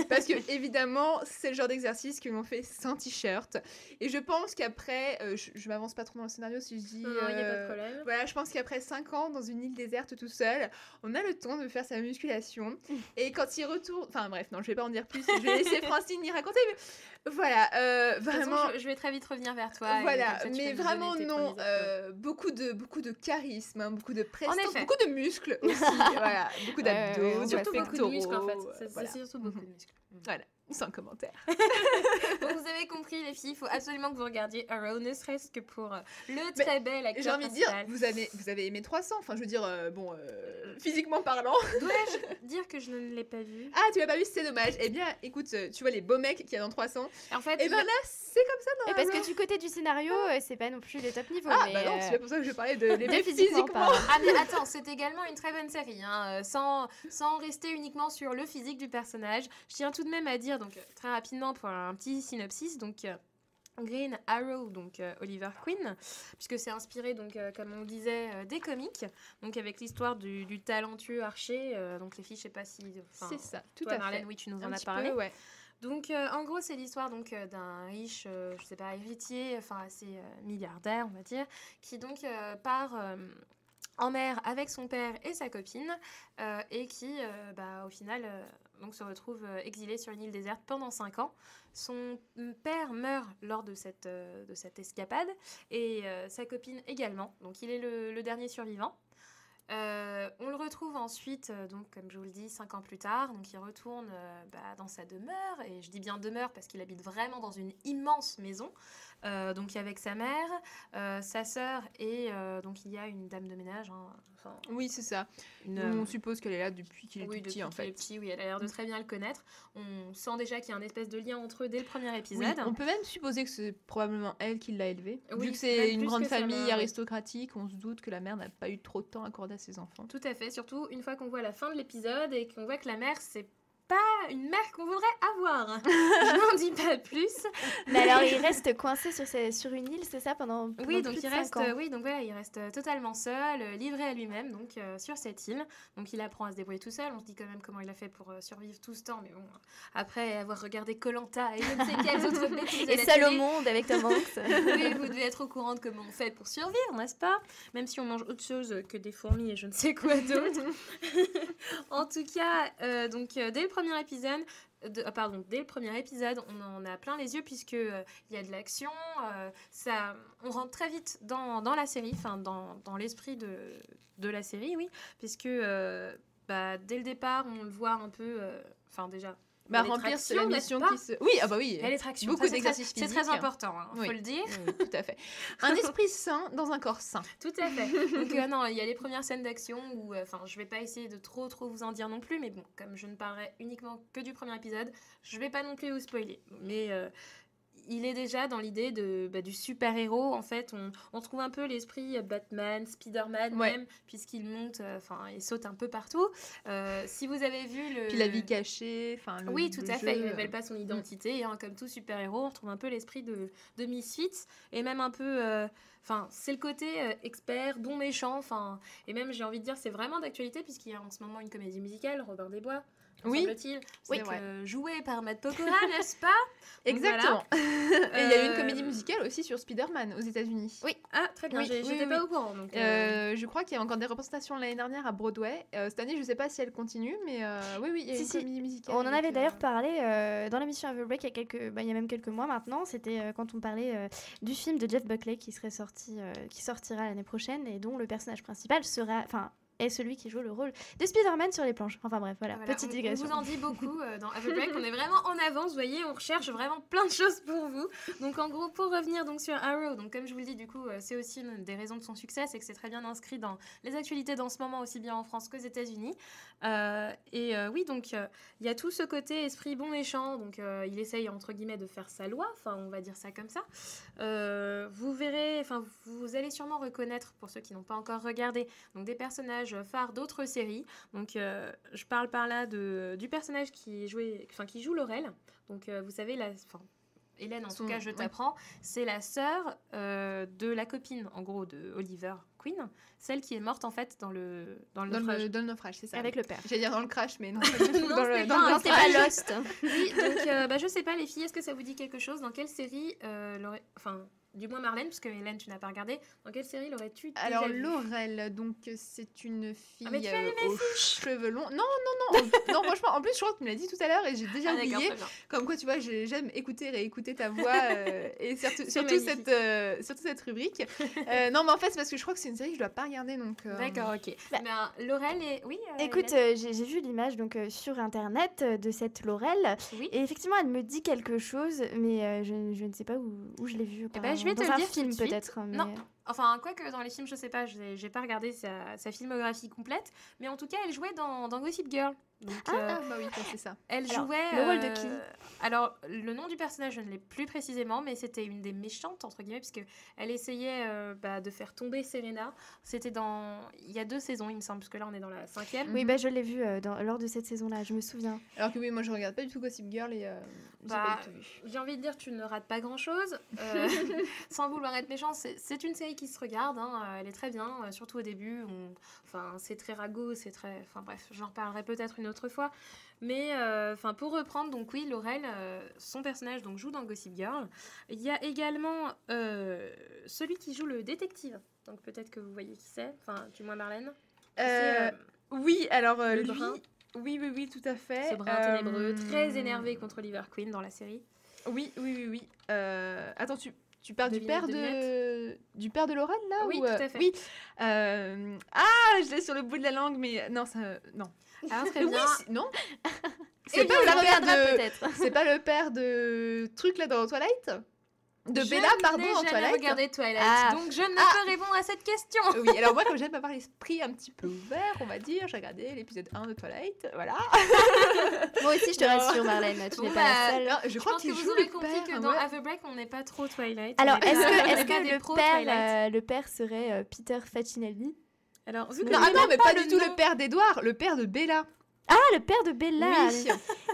Parce que évidemment, c'est le genre d'exercice que l'on fait sans t-shirt. Et je pense qu'après, je m'avance pas trop dans le scénario si je dis... Non, il n'y a pas de problème. Voilà, je pense qu'après 5 ans dans une île déserte tout seul, on a le temps de faire sa musculation. Et quand il retourne... Enfin bref, non, je vais pas en dire plus, je vais laisser Francine y raconter. Mais voilà, De toute façon, vraiment... je vais très vite revenir vers toi. et Voilà, comme ça, tu mais peux nous vraiment donner tes non, premiers épisodes. beaucoup de charisme, hein, beaucoup de prestance, effet. beaucoup de muscles aussi, voilà, beaucoup Ouais, d'abdos, ouais, on de Surtout beaucoup de pectoraux, muscles, en fait. C'est voilà. surtout beaucoup de muscles. Voilà, sans commentaire. Donc vous avez compris les filles, il faut absolument que vous regardiez Arrow, ne serait-ce que pour le Mais très bel acteur J'ai envie de dire, principal. vous avez aimé 300, enfin je veux dire, physiquement parlant. Dois-je dire que je ne l'ai pas vu? Ah, tu l'as pas vu, c'est dommage. Eh bien, écoute, tu vois les beaux mecs qu'il y a dans 300, En fait, et ben là, c'est comme ça Et normalement. parce que du côté du scénario, c'est pas non plus le top niveau. Ah, mais, bah non, c'est pour ça que je parlais de les de mecs physiquement physiquement. parlant. ah mais attends, c'est également une très bonne série, hein, sans rester uniquement sur le physique du personnage. Je tiens tout de même à dire, donc très rapidement pour un petit synopsis, donc Green Arrow, donc Oliver Queen, puisque c'est inspiré, donc comme on le disait, des comics, donc avec l'histoire du talentueux archer, donc les filles, je sais pas si... enfin, C'est ça, tout toi, à Marlène, fait. oui, tu nous Un en as petit parlé. peu, ouais. Donc, en gros, c'est l'histoire donc d'un riche, je sais pas, héritier, enfin assez milliardaire, on va dire, qui donc part en mer avec son père et sa copine, et qui, au final, donc se retrouve exilé sur une île déserte pendant 5 ans. Son père meurt lors de cette escapade, et sa copine également. Donc, il est le dernier survivant. On le retrouve ensuite, donc comme je vous le dis, 5 ans plus tard. Donc il retourne dans sa demeure, et je dis bien demeure parce qu'il habite vraiment dans une immense maison. Donc avec sa mère, sa sœur, et donc il y a une dame de ménage. Hein, enfin, Oui, c'est ça. une, On suppose qu'elle est là depuis qu'il est oui, tout petit, depuis en qu'il est fait. petit, oui, elle a l'air de très bien le connaître. On sent déjà qu'il y a un espèce de lien entre eux dès le premier Oui, épisode. on peut même supposer que c'est probablement elle qui l'a élevé. Oui, Vu que c'est même une plus grande que sa famille mère, oui. aristocratique, on se doute que la mère n'a pas eu trop de temps accordé à ses enfants. Tout à fait, surtout une fois qu'on voit la fin de l'épisode et qu'on voit que la mère, c'est pas une mère qu'on voudrait avoir. Je n'en dis pas plus. Mais alors, il reste coincé sur une île, c'est ça, pendant Oui, plus donc de il 5 reste, ans. il reste totalement seul, livré à lui-même, donc sur cette île. Donc il apprend à se débrouiller tout seul. On se dit quand même comment il a fait pour survivre tout ce temps, mais bon, après avoir regardé Koh-Lanta et je ne sais quelles autres bêtises de Et la seul au télé, monde avec Tom Hanks. oui, vous devez être au courant de comment on fait pour survivre, n'est-ce pas? Même si on mange autre chose que des fourmis et je ne sais quoi d'autre. En tout cas, dès le premier épisode, dès le premier épisode, on en a plein les yeux puisque il y a de l'action, on rentre très vite dans la série, enfin dans l'esprit de la série, oui, puisque dès le départ, on le voit un peu... Enfin, déjà... Bah, il y a les remplir, c'est tractions, la n'est-ce mission pas qui se... Oui, ah bah oui. Il y a les tractions. Beaucoup Ça, c'est d'exercices très- C'est physiques. très important, Oui. faut le dire. Oui, tout à fait. Un esprit sain dans un corps sain. Tout à fait. Donc non, il y a les premières scènes d'action où, je vais pas essayer de trop vous en dire non plus, mais bon, comme je ne parlerai uniquement que du premier épisode, je vais pas non plus vous spoiler. Mais il est déjà dans l'idée du super-héros. En fait, on trouve un peu l'esprit Batman, Spider-Man Ouais. même, puisqu'il monte, il saute un peu partout. Si vous avez vu le... Puis la vie cachée, enfin Oui, tout à fait. Il jeu. révèle pas son identité. Hein, comme tout super-héros, on retrouve un peu l'esprit de Misfits. Et même un peu... c'est le côté expert, bon méchant. Et même, j'ai envie de dire, c'est vraiment d'actualité, puisqu'il y a en ce moment une comédie musicale, Robin des Bois, Oui. semble-t-il. Oui, Donc, vrai. Joué par Matt Pokora, n'est-ce pas? Donc, Exactement. Et il y a eu une Euh, comédie musicale aussi sur Spider-Man aux États-Unis. Oui. Ah, très bien. Oui, J'étais oui, pas oui. au courant. Donc, Je crois qu'il y a encore des représentations l'année dernière à Broadway. Cette année, je sais pas si elle continue, mais oui, il y a Si, une si. comédie musicale. On en avec, avait d'ailleurs parlé dans l'émission Averbreak il y a même quelques mois maintenant. C'était quand on parlait du film de Jeff Buckley qui sortira l'année prochaine et dont le personnage principal est celui qui joue le rôle de Spider-Man sur les planches. Enfin bref, voilà, Voilà, petite on digression. vous en dit beaucoup dans Averbreak. On est vraiment en avance, vous voyez, on recherche vraiment plein de choses pour vous. Donc en gros, pour revenir donc sur Arrow, donc comme je vous le dis, du coup, c'est aussi une des raisons de son succès, c'est que c'est très bien inscrit dans les actualités dans ce moment, aussi bien en France qu'aux États-Unis. Oui, donc il y a tout ce côté esprit bon méchant. Donc il essaye entre guillemets de faire sa loi, on va dire ça comme ça. Vous verrez, vous allez sûrement reconnaître, pour ceux qui n'ont pas encore regardé, donc des personnages phares d'autres séries. Donc je parle par là du personnage qui joue Laurel. Donc vous savez, Hélène, en tout cas, je oui. t'apprends, c'est la sœur de la copine, en gros, de Oliver Queen, celle qui est morte en fait dans le naufrage. Dans le naufrage, c'est ça. Avec le père. J'allais dire dans le crash, mais non. Non, c'était pas Non, un c'était pas crash. Lost. Oui, donc je sais pas les filles, est-ce que ça vous dit quelque chose? Dans quelle série du moins Marlène, puisque Hélène tu n'as pas regardé, dans quelle série l'aurais-tu déjà Alors vue? Laurel, donc c'est une fille mais tu as vu mes aux cheveux longs. Non, non, franchement, en plus je crois que tu me l'as dit tout à l'heure et j'ai déjà Ah, d'accord, oublié. très bien. Comme quoi, tu vois, j'aime écouter, réécouter ta voix et surtout magnifique. cette rubrique. Non, mais en fait, c'est parce que je crois que c'est une série que je dois pas regarder, donc. D'accord, ok. Bah, Laurel est... Oui, Écoute, Hélène j'ai vu l'image sur internet de cette Laurel Oui. et effectivement elle me dit quelque chose, mais je ne sais pas où je l'ai vue. ben, je vais te dans le un dire tout film de suite. peut-être. Mais... Non. Enfin, quoique dans les films, je sais pas, j'ai pas regardé sa filmographie complète, mais en tout cas, elle jouait dans Gossip Girl. Donc, Ah, bah oui, c'est ça. elle Alors, jouait... le rôle de qui Alors, le nom du personnage, je ne l'ai plus précisément, mais c'était une des méchantes, entre guillemets, puisque elle essayait de faire tomber Serena. C'était il y a 2 saisons, il me semble, parce que là, on est dans la 5e. Oui, je l'ai vue lors de cette saison-là, je me souviens. Alors que oui, moi je regarde pas du tout Gossip Girl et j'ai Bah, pas du tout vu. J'ai envie de dire, tu ne rates pas grand-chose. Sans vouloir être méchant, c'est une série qui se regarde. Hein, elle est très bien, surtout au début. C'est très ragot, c'est très... Enfin bref, j'en reparlerai peut-être une autre fois. Mais pour reprendre, donc oui, Laurel, son personnage donc, joue dans Gossip Girl. Il y a également celui qui joue le détective. Donc peut-être que vous voyez qui c'est. Enfin, du moins Marlène. C'est Oui, alors le lui... brun. Oui, tout à fait. ce brun ténébreux, très énervé contre Oliver Queen dans la série. Oui. Attends, tu parles du père Devinette. du père de Laurel là Oui, ou, tout à fait. Oui. Je l'ai sur le bout de la langue, mais non, ça non. Alors très Oui, bien. non. Eh C'est bien, pas on le père reviendra de. peut-être. C'est pas le père de truc là dans Twilight. De Bella, pardon, Je n'ai dans jamais Twilight. regardé Twilight, Ah. donc je ne peux répondre à cette question. Oui, alors moi, comme j'aime avoir l'esprit un petit peu ouvert, on va dire, j'ai regardé l'épisode 1 de Twilight, voilà. Moi aussi, je te Non. rassure, Marlène, tu Bon, n'es pas la seule. Alors, je Je crois pense que qu'il vous joue aurez le compris père, que dans ouais. Averbreak, on n'est pas trop Twilight. Alors, On est pas- est-ce on est pas que des le pros père, Twilight. le père serait Peter Facinelli? Alors, vu que Non, je ah connais non, mais pas le du tout nom- le père d'Edouard, le père de Bella. Ah, le père de Bella. Oui.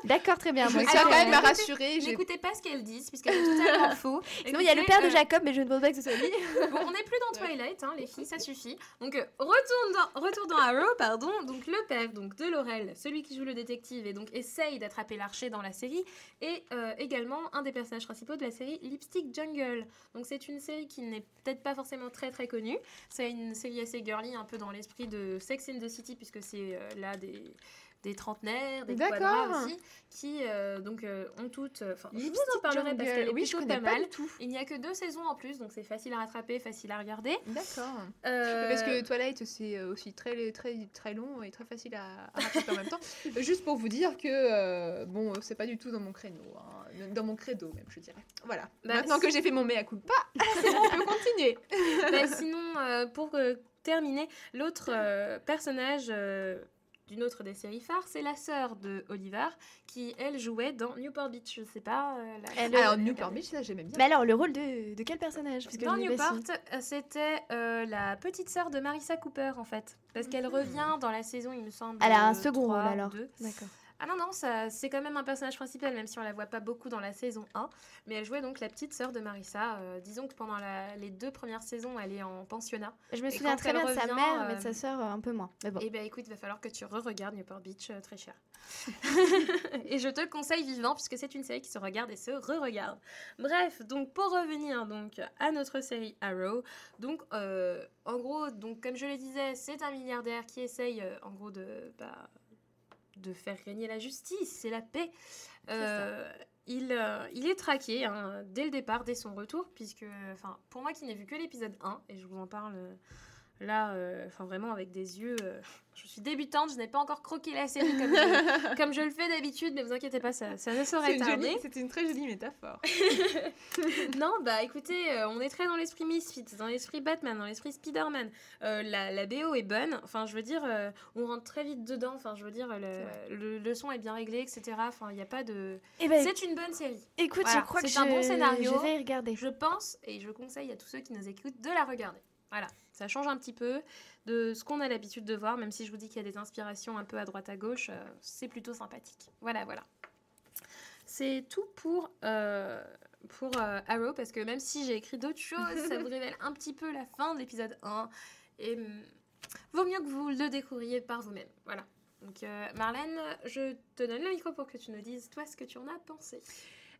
D'accord, très bien. Je Moi, tiens quand c'est- même à écoutez- rassurer. j'ai- N'écoutez pas ce qu'elles disent, puisqu'elles est totalement faux. Sinon, il y a le Écoutez, père de Jacob, mais je ne pense pas que ce soit lui. Bon, on n'est plus dans Twilight, hein, les filles, ça suffit. Donc, retour dans Arrow, pardon. Donc, le père donc, de Laurel, celui qui joue le détective et donc essaye d'attraper l'archer dans la série, et également un des personnages principaux de la série Lipstick Jungle. Donc, c'est une série qui n'est peut-être pas forcément très très connue. C'est une série assez girly, un peu dans l'esprit de Sex and the City, puisque c'est là des des trentenaires, des D'accord. quadras aussi, qui donc ont toutes... Enfin, je vous en Lipstick parlerai parce Jungle. qu'elle est Oui, je plutôt connais pas pas mal. du tout. Il n'y a que 2 saisons en plus, donc c'est facile à rattraper, facile à regarder. D'accord. Euh, Parce que Twilight, c'est aussi très long et très facile à rattraper en même temps. Juste pour vous dire que, bon, c'est pas du tout dans mon créneau, hein. Dans mon credo même, je dirais. Voilà. Bah, Maintenant que j'ai fait mon mea culpa, c'est bon, on peut continuer. bah, sinon, pour terminer, l'autre personnage d'une autre des séries phares, c'est la sœur de Oliver, qui, elle, jouait dans Newport Beach. Je sais pas... Elle, Alors, Newport Beach, ça, j'aimais bien. Mais alors, le rôle de quel personnage? Parce que Dans je l'ai pas Newport, su. c'était la petite sœur de Marissa Cooper, en fait. Parce qu'elle revient dans la saison, il me semble. Elle a un second 3 rôle ou alors. 2. D'accord. Ah non, non, c'est quand même un personnage principal, même si on la voit pas beaucoup dans la saison 1. Mais elle jouait donc la petite sœur de Marissa. Disons que pendant les 2 premières saisons, elle est en pensionnat. Je me Et souviens quand très elle bien de sa revient, mère, mais de sa sœur un peu moins. Mais bon. Eh bien, écoute, il va falloir que tu re-regardes Newport Beach, très cher. Et je te le conseille vivement, puisque c'est une série qui se regarde et se re-regarde. Bref, donc pour revenir donc à notre série Arrow, donc en gros, donc comme je le disais, c'est un milliardaire qui essaye en gros de faire régner la justice et la paix. Il est traqué hein, dès le départ, dès son retour, puisque, enfin, pour moi qui n'ai vu que l'épisode 1, et je vous en parle là, enfin vraiment avec des yeux, je suis débutante, je n'ai pas encore croqué la série comme je le fais d'habitude, mais vous inquiétez pas, ça ne saurait tarder. C'était une très jolie métaphore. Non, bah écoutez, on est très dans l'esprit Misfits, dans l'esprit Batman, dans l'esprit Spider-Man. La BO est bonne, enfin je veux dire, on rentre très vite dedans, enfin je veux dire, le son est bien réglé, etc. Enfin, il n'y a pas de... Eh ben, C'est une bonne série. écoute, Voilà, je crois que c'est un bon scénario. Je vais y regarder. Je pense, et je conseille à tous ceux qui nous écoutent de la regarder. Voilà, ça change un petit peu de ce qu'on a l'habitude de voir, même si je vous dis qu'il y a des inspirations un peu à droite à gauche, c'est plutôt sympathique. Voilà, voilà. C'est tout pour Arrow, parce que même si j'ai écrit d'autres choses, ça vous révèle un petit peu la fin de l'épisode 1, et vaut mieux que vous le découvriez par vous-même. Voilà. Donc Marlène, je te donne le micro pour que tu nous dises, toi, ce que tu en as pensé.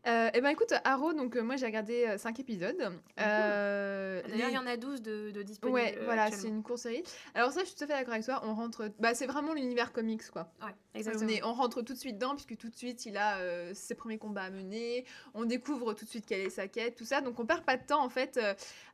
Eh ben écoute, Arrow, donc moi j'ai regardé 5 épisodes. D'ailleurs, il y en a 12 de disponibles. Ouais, voilà, c'est actuellement. une courte série. Alors ça, je suis tout à fait d'accord avec toi, on rentre... Bah, c'est vraiment l'univers comics, quoi. Ouais, exactement. On rentre tout de suite dedans, puisque tout de suite, il a ses premiers combats à mener, on découvre tout de suite quelle est sa quête, tout ça, donc on perd pas de temps, en fait,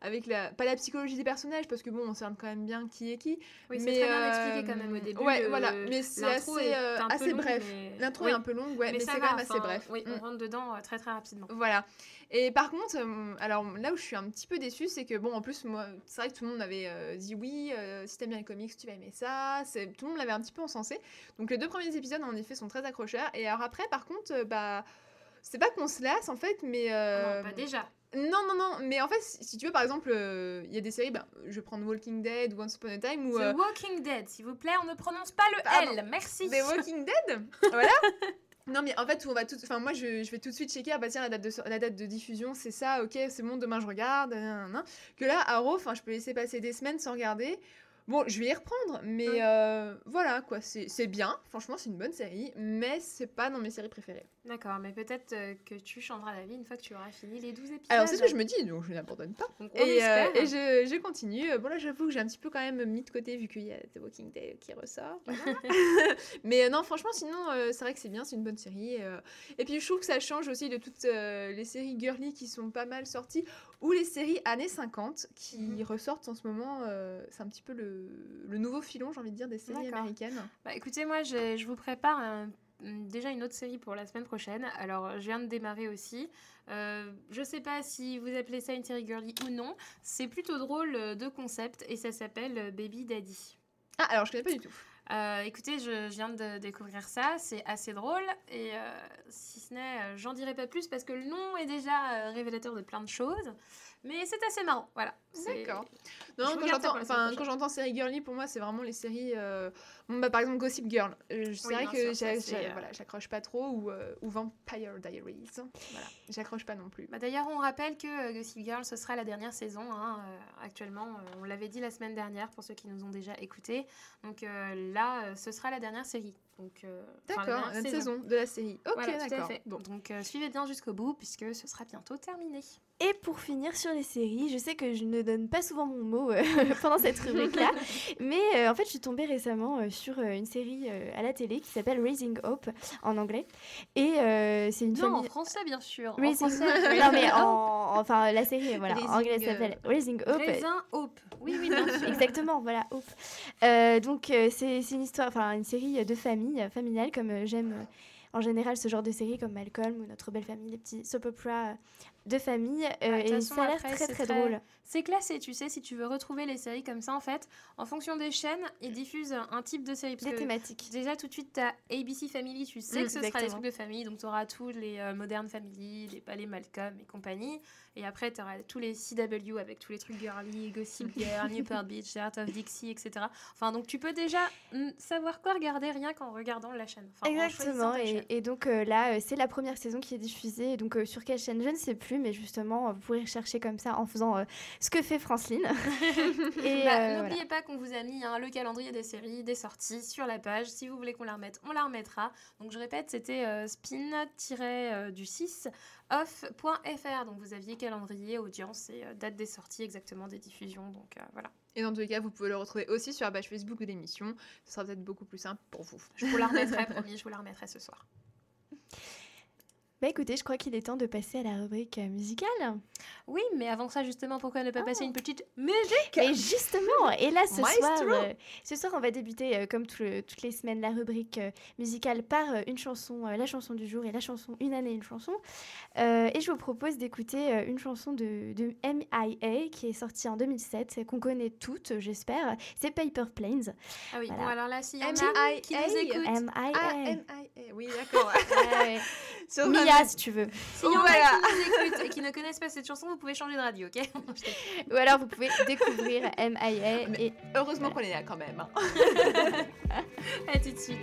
avec pas la psychologie des personnages, parce que bon, on cernes quand même bien qui est qui. Oui, c'est mais, très bien expliqué quand même au début. Ouais, voilà, mais c'est l'intro assez, est un peu assez longue, bref. mais- L'intro Oui, est un peu longue, ouais, mais ça c'est va, quand même assez enfin, bref. Oui, on Mm. rentre dedans très très rapidement. Voilà. Et par contre, alors là où je suis un petit peu déçue, c'est que bon, en plus, moi, c'est vrai que tout le monde m'avait dit oui, si t'aimes bien les comics, tu vas aimer ça. Tout le monde l'avait un petit peu encensé. Donc les 2 premiers épisodes, en effet, sont très accrocheurs. Et alors après, par contre, bah, c'est pas qu'on se lasse en fait, mais. Non, pas déjà. Non, mais en fait, si tu veux, par exemple, il y a des séries, bah, je vais prendre Walking Dead ou Once Upon a Time ou. The Walking Dead, s'il vous plaît, on ne prononce pas le Pardon. L. Merci. The Walking Dead. Voilà. Non mais en fait on va tout, enfin moi je vais tout de suite checker, ah bah tiens la date de diffusion c'est ça, ok c'est bon demain je regarde, nanana. Que là Arrow, enfin je peux laisser passer des semaines sans regarder. Bon je vais y reprendre mais voilà quoi, c'est bien, franchement c'est une bonne série mais c'est pas dans mes séries préférées. D'accord, mais peut-être que tu changeras d'avis une fois que tu auras fini les 12 épisodes. Alors c'est ce que je me dis donc je n'abandonne pas. Donc, on Et espère. je continue. Bon là j'avoue que j'ai un petit peu quand même mis de côté vu qu'il y a The Walking Dead qui ressort. Voilà. Mais non franchement sinon c'est vrai que c'est bien, c'est une bonne série. Et puis je trouve que ça change aussi de toutes les séries girly qui sont pas mal sorties ou les séries années 50 qui ressortent en ce moment. C'est un petit peu le nouveau filon j'ai envie de dire des séries D'accord. américaines. Bah, écoutez, moi, je vous prépare déjà une autre série pour la semaine prochaine. Alors, je viens de démarrer aussi. Je sais pas si vous appelez ça une série girly ou non. C'est plutôt drôle de concept et ça s'appelle Baby Daddy. Ah alors je connais pas du tout. Écoutez, je viens de découvrir ça, c'est assez drôle et si ce n'est, j'en dirai pas plus parce que le nom est déjà révélateur de plein de choses, mais c'est assez marrant, voilà. D'accord. Je Non, regarde ça pour la semaine prochaine. quand j'entends série girly, pour moi, c'est vraiment les séries. Bon, bah, par exemple, Gossip Girl. C'est vrai bien que sûr, ça, c'est, voilà, j'accroche pas trop. Ou Vampire Diaries. Voilà, j'accroche pas non plus. Bah, d'ailleurs, on rappelle que Gossip Girl, ce sera la dernière saison, hein, actuellement. On l'avait dit la semaine dernière pour ceux qui nous ont déjà écoutés. Donc là, ce sera la dernière série. Donc, D'accord, la la saison de la série. Ok, Voilà, tout à d'accord. fait. Bon. Donc suivez bien jusqu'au bout puisque ce sera bientôt terminé. Et pour finir sur les séries, je sais que je ne donne pas souvent mon mot pendant cette rubrique-là, mais en fait, je suis tombée récemment sur une série à la télé qui s'appelle Raising Hope en anglais. Et c'est une Non, en famille. français bien sûr. En Raising... français. non, mais enfin, la série, voilà, en anglais, Raising, ça s'appelle Raising Hope. Raisin Hope. Oui, oui, bien sûr. Exactement, voilà, Hope. Donc, c'est une histoire, enfin, une série de famille, familiale, comme j'aime en général ce genre de série comme Malcolm ou Notre Belle Famille, les petits soap opera de famille. De toute Et façon, ça a l'air après, très, c'est très drôle. C'est classé, tu sais, si tu veux retrouver les séries comme ça, en fait, en fonction des chaînes, ils diffusent un type de série. Parce Des que thématiques. déjà, tout de suite, tu as ABC Family, tu sais que ce sera des exactement. trucs de famille, donc tu auras tous les Modern Family, les Malcolm et compagnie. Et après, tu auras tous les CW avec tous les trucs girly, Gossip Girl, Newport Beach, Heart of Dixie, etc. Enfin, donc tu peux déjà savoir quoi regarder rien qu'en regardant la chaîne. Enfin, en choisissant Exactement, ta chaîne. et donc là, c'est la première saison qui est diffusée. Donc sur quelle chaîne, je ne sais plus, mais justement, vous pourrez rechercher comme ça en faisant ce que fait Franceline. Et N'oubliez pas qu'on vous a mis le calendrier des séries, des sorties sur la page. Si vous voulez qu'on la remette, on la remettra. Donc je répète, c'était spin-du6 off.fr. Donc vous aviez calendrier, audience et date des sorties exactement des diffusions. Donc voilà. Et dans tous les cas, vous pouvez le retrouver aussi sur la page Facebook de l'émission. Ce sera peut-être beaucoup plus simple pour vous. Je vous la remettrai, promis, je vous la remettrai ce soir. Bah écoutez, je crois qu'il est temps de passer à la rubrique musicale. Oui, mais avant ça, justement, pourquoi ne pas passer une petite musique? Et justement, et là Maestro. ce soir, on va débuter comme toutes les semaines la rubrique musicale par une chanson, la chanson du jour et la chanson Une année, une chanson. Et je vous propose d'écouter une chanson de M.I.A. qui est sortie en 2007, qu'on connaît toutes, j'espère. C'est Paper Planes. Ah oui, Voilà. bon alors là, s'il y en M.I.A. a qui nous écoutent, M.I.A. Ah, M.I.A. Oui, d'accord. Ouais. Sur Mia, si tu veux. s'il y en Voilà. a qui nous écoutent et qui ne connaissent pas cette chanson, vous pouvez changer de radio, ok? Ou alors, vous pouvez découvrir M.I.A. Mais et heureusement qu'on est là quand même. À tout de suite.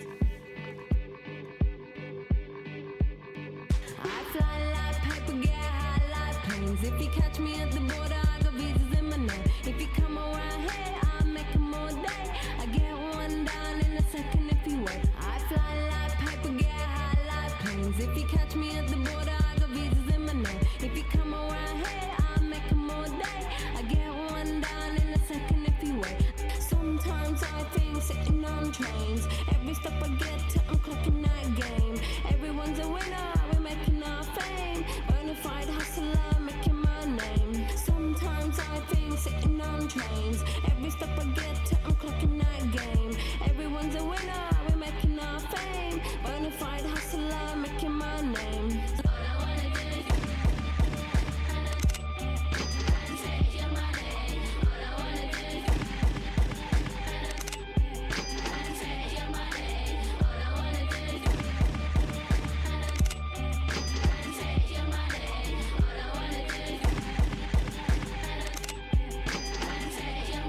I fly like paper, get high like planes. If you catch me at the border, I got visas in my name. If you come around here, I'll make 'em all day. I get one down in a second if you wait. I fly like paper, get high like planes. If you catch me at the border, I got visas in my name. If you come around here, I'll make 'em all day. I get one down in a second if you wait. Sometimes I think sitting on trains. Every step I get to, I'm clocking that game. Everyone's a winner, we're making our fame. Bonafide hustler, making my name. Sometimes I think sitting on trains. Every step I get to, I'm clocking that game. Everyone's a winner, we're making our fame. Bonafide hustler, making my name.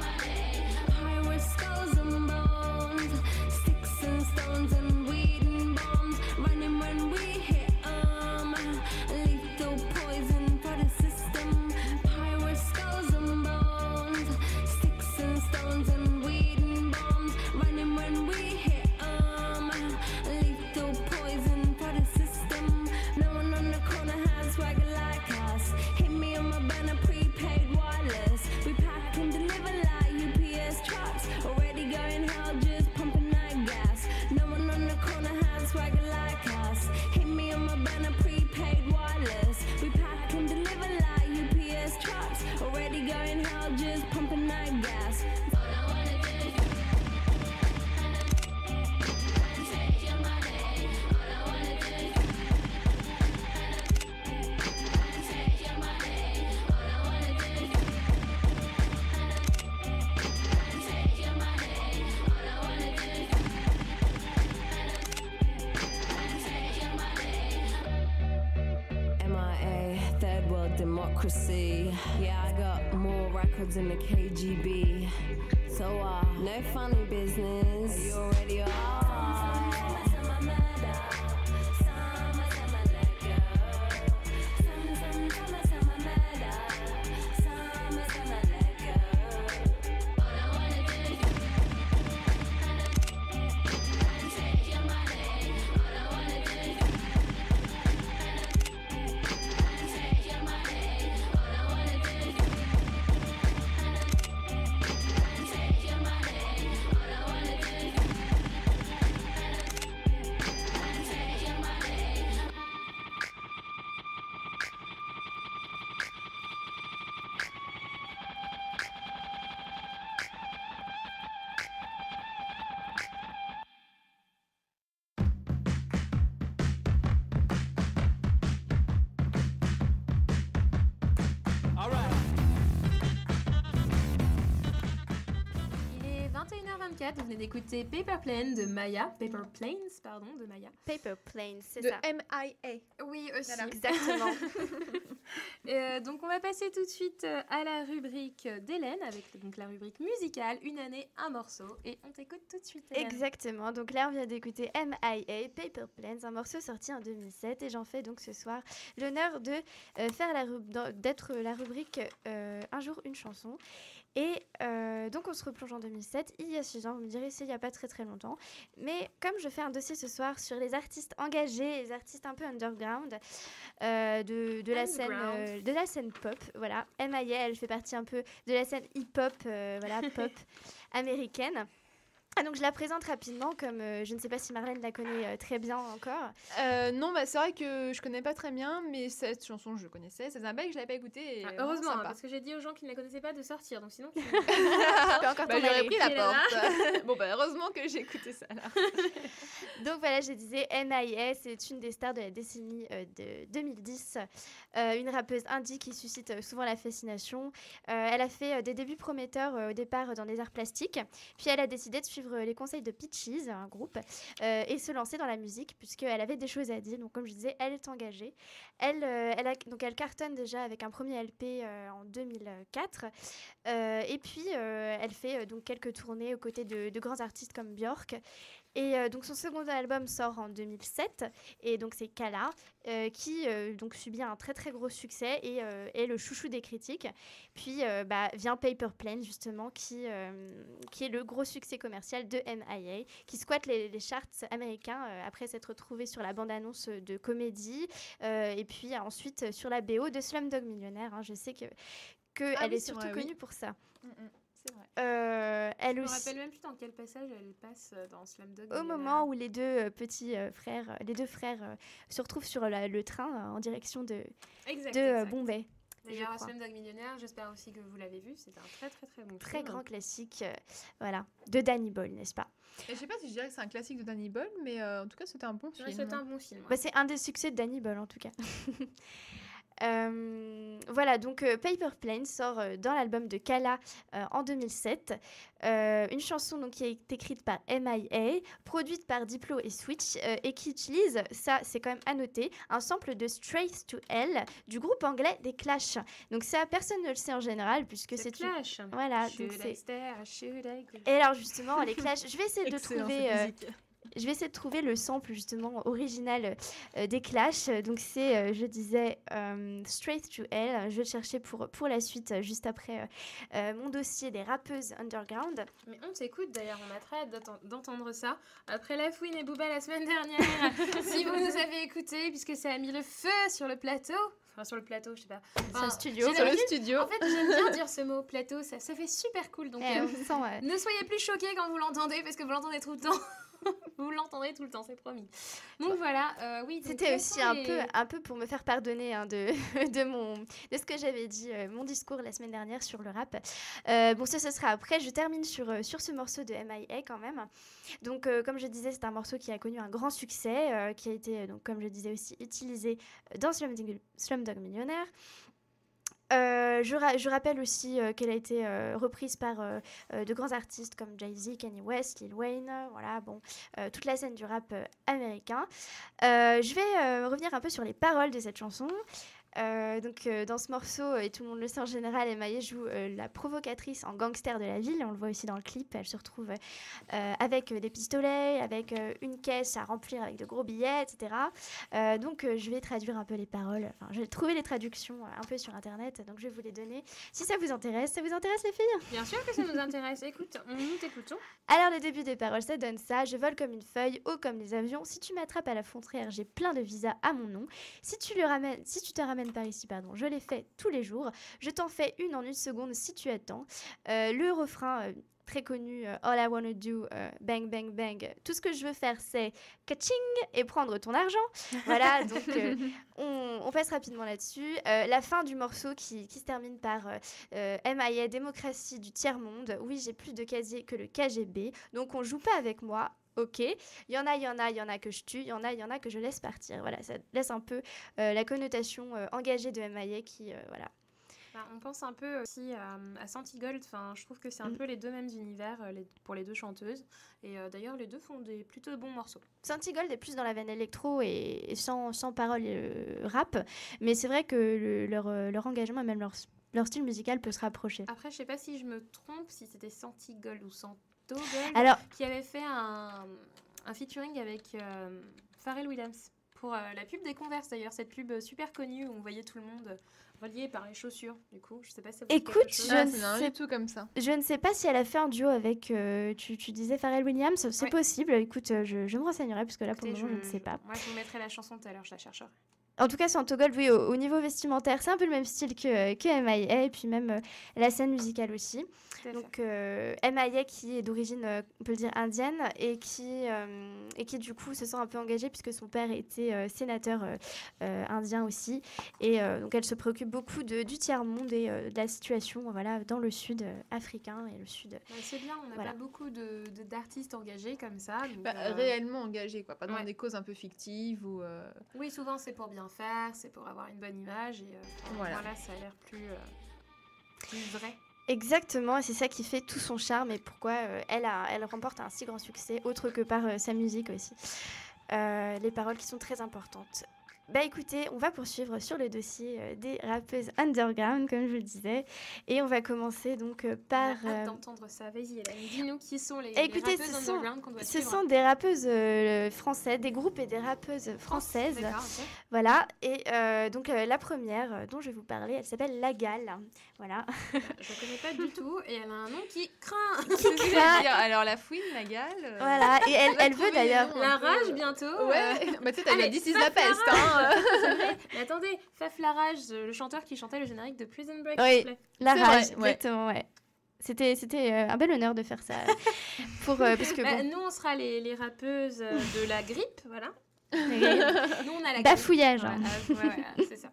High skulls and bones, sticks and stones and weed and bombs. Running when we hit 'em. Lethal poison for the system. High skulls and bones, sticks and stones and weed and bombs. Running when we hit 'em. Lethal poison for the system. No one on the corner has swagger like us. Hit me on my banner, prepaid wireless. We pack and deliver like UPS trucks. Already going hell, just pumping that gas. No one on the corner has swagger like us. Hit me on my banner, prepaid wireless. We pack and deliver like UPS trucks. Already going hell, just pumping that gas. MIA, third world democracy. Yeah, I got more records than the KGB. So, no funny business. You already are. 4, vous venez d'écouter Paper Planes de Maya. Paper Planes, pardon, de Maya. Paper Planes, c'est De ça. MIA. Oui, aussi. Voilà. Exactement. Donc on va passer tout de suite à la rubrique d'Hélène, avec donc la rubrique musicale, une année, un morceau. Et on t'écoute tout de suite, Hélène. Exactement. Donc là, on vient d'écouter MIA, Paper Planes, un morceau sorti en 2007. Et j'en fais donc ce soir l'honneur de d'être la rubrique Un jour, une chanson. Et donc, on se replonge en 2007, il y a 6 ans. Vous me direz, c'est il n'y a pas très très longtemps. Mais comme je fais un dossier ce soir sur les artistes engagés, les artistes un peu underground de la scène pop, voilà. MIA, elle fait partie un peu de la scène hip-hop, voilà, pop américaine. Ah, donc je la présente rapidement, comme je ne sais pas si Marlène la connaît très bien encore. Non, bah, c'est vrai que je connais pas très bien, mais cette chanson, je connaissais. C'est un bail que je l'avais pas écouté. Et Heureusement, sympa. parce que j'ai dit aux gens qui ne la connaissaient pas de sortir, donc sinon... Tu peux encore Bah, t'en j'aurais aller. pris la Elle est là. porte. Bon, bah, heureusement que j'ai écouté ça, là. Donc voilà, je disais, MIA, c'est une des stars de la décennie de 2010. Une rappeuse indie qui suscite souvent la fascination. Elle a fait des débuts prometteurs au départ dans les arts plastiques. Puis elle a décidé de suivre les conseils de Peaches, un groupe, et se lancer dans la musique, puisqu'elle avait des choses à dire. Donc comme je disais, elle est engagée. Elle cartonne déjà avec un premier LP en 2004. Et puis elle fait donc quelques tournées aux côtés de grands artistes comme Björk. Et donc son second album sort en 2007, et donc c'est Kala qui donc subit un très très gros succès et est le chouchou des critiques. Puis vient Paper Plane justement qui est le gros succès commercial de MIA, qui squatte les charts américains après s'être retrouvé sur la bande-annonce de comédie et puis ensuite sur la BO de Slumdog Millionnaire. Hein. Je sais que elle oui, est c'est surtout vrai, oui. connue pour ça. C'est vrai. Elle Je me aussi. rappelle même plus dans quel passage elle passe dans Slumdog. Au moment où les deux petits frères, se retrouvent sur le train en direction de Exact. Bombay. D'ailleurs, je crois. Slumdog Millionnaire, j'espère aussi que vous l'avez vu, c'est un très très très bon Très film. grand classique, voilà, de Danny Boyle, n'est-ce pas? Et je sais pas si je dirais que c'est un classique de Danny Boyle, mais en tout cas, c'était un bon Ouais, film. c'est un bon film. Bah, c'est un des succès de Danny Boyle en tout cas. Voilà, donc Paper Plane sort dans l'album de Kala en 2007. Une chanson donc, qui est écrite par MIA, produite par Diplo et Switch, et qui utilise, ça c'est quand même à noter, un sample de Straight to Hell du groupe anglais des Clash. Donc ça, personne ne le sait en général, puisque c'est une... Clash. Voilà, Should donc I c'est... stare, should I go? Et alors justement, les Clash, je vais essayer de Excellent, trouver... cette musique. Je vais essayer de trouver le sample justement original des Clash. Donc c'est, je disais, Straight to Hell. Je vais le chercher pour la suite, juste après mon dossier des rappeuses underground. Mais on t'écoute d'ailleurs, on a très hâte d'entendre ça. Après La Fouine et Booba la semaine dernière, si vous nous avez écoutés, puisque ça a mis le feu sur le plateau. Enfin, sur le plateau, je sais pas. Sur le studio. j'ai Sur le l'habitude- studio. En fait, j'aime bien dire ce mot plateau, ça fait super cool. Donc, On sent, ne soyez plus choqués quand vous l'entendez, parce que vous l'entendez tout le temps. Vous l'entendrez tout le temps, c'est promis. Donc voilà, oui. donc C'était quels aussi sont un les- peu pour me faire pardonner hein, de ce que j'avais dit, mon discours la semaine dernière sur le rap. Bon, ça, ce sera après. Je termine sur ce morceau de MIA quand même. Donc, comme je disais, c'est un morceau qui a connu un grand succès, qui a été, donc, comme je disais aussi, utilisé dans Slumdog Millionnaire. Je rappelle aussi qu'elle a été reprise par de grands artistes comme Jay-Z, Kanye West, Lil Wayne, voilà, bon, toute la scène du rap américain. Je vais revenir un peu sur les paroles de cette chanson. Dans ce morceau, et tout le monde le sait en général, MIA joue la provocatrice en gangster de la ville. On le voit aussi dans le clip. Elle se retrouve avec des pistolets, avec une caisse à remplir avec de gros billets, etc. Je vais traduire un peu les paroles. Enfin, je vais trouver les traductions un peu sur Internet, donc je vais vous les donner. Si ça vous intéresse les filles? Bien sûr que ça nous intéresse. Écoute, nous t'écoutons. Alors le début des paroles, ça donne ça. Je vole comme une feuille, haut comme les avions. Si tu m'attrapes à la frontière, j'ai plein de visas à mon nom. Si tu te ramènes par ici, pardon, je les fais tous les jours. Je t'en fais une en une seconde si tu attends. Le refrain très connu, All I wanna do, bang bang bang. Tout ce que je veux faire, c'est catching et prendre ton argent. Voilà, donc on passe rapidement là-dessus. La fin du morceau qui se termine par MIA, démocratie du tiers-monde. Oui, j'ai plus de casier que le KGB, donc on joue pas avec moi. Ok, il y en a que je tue, il y en a que je laisse partir. Voilà, ça laisse un peu la connotation engagée de MIA qui, voilà, Bah, on pense un peu aussi à Santigold. Enfin, je trouve que c'est un peu les deux mêmes univers pour les deux chanteuses. Et d'ailleurs, les deux font des plutôt bons morceaux. Santigold est plus dans la veine électro et sans paroles rap, mais c'est vrai que leur engagement et même leur style musical peut se rapprocher. Après, je sais pas si je me trompe, si c'était Santigold ou Santogold Alors, qui avait fait un featuring avec Pharrell Williams pour la pub des Converse d'ailleurs, cette pub super connue où on voyait tout le monde relié par les chaussures. Du coup, je sais pas si ça vous dit Écoute, quelque chose. je ne c'est sais du tout comme ça. Je ne sais pas si elle a fait un duo avec, tu disais Pharrell Williams, c'est Ouais. possible. Écoute, je me renseignerai parce que là pour le Écoutez, moment je ne sais pas. Moi, je vous mettrai la chanson tout à l'heure, je la chercherai. En tout cas, Santogold, oui, au niveau vestimentaire, c'est un peu le même style que M.I.A. et puis même la scène musicale aussi. Tout à fait. Donc M.I.A. qui est d'origine, on peut le dire, indienne et qui du coup se sent un peu engagée puisque son père était sénateur indien aussi. Et donc elle se préoccupe beaucoup du tiers-monde et de la situation voilà, dans le sud africain et le sud. Ouais, c'est bien, on n'a Voilà. pas beaucoup d'artistes engagés comme ça. Donc, Réellement engagé, quoi. Pas dans Ouais. des causes un peu fictives ou... Oui, souvent c'est pour bien faire, c'est pour avoir une bonne image. Et Voilà. voilà, ça a l'air plus vrai. Exactement, et c'est ça qui fait tout son charme et pourquoi elle remporte un si grand succès, autre que par sa musique aussi. Les paroles qui sont très importantes. Bah écoutez, on va poursuivre sur le dossier des rappeuses underground, comme je vous le disais, et on va commencer donc par... On a hâte d'entendre ça. Vas-y, Hélène, dis-nous qui sont les Écoutez, rappeuses ce sont- underground qu'on doit Ce suivre. sont des rappeuses françaises, des groupes et des rappeuses françaises. D'accord, ok. Voilà, et donc la première dont je vais vous parler, elle s'appelle La Gale. Voilà. Je ne connais pas du tout et elle a un nom qui craint. Qui craint. Alors la fouine, la gale... Voilà, et elle veut trouver d'ailleurs... les noms. La un peu, rage bientôt. Ouais, bah tu sais, t'as Allez, la This is Faf la peste, hein. C'est vrai. Mais attendez, Faf Larage, le chanteur qui chantait le générique de Prison Break. Oui. s'il vous plaît. La C'est rage, vrai, ouais. exactement, ouais. C'était un bel honneur de faire ça. Parce que Bah, bon, nous, on sera les rappeuses de la grippe, voilà. Nous, on a la bafouillage. grippe. hein. Voilà, c'est ça.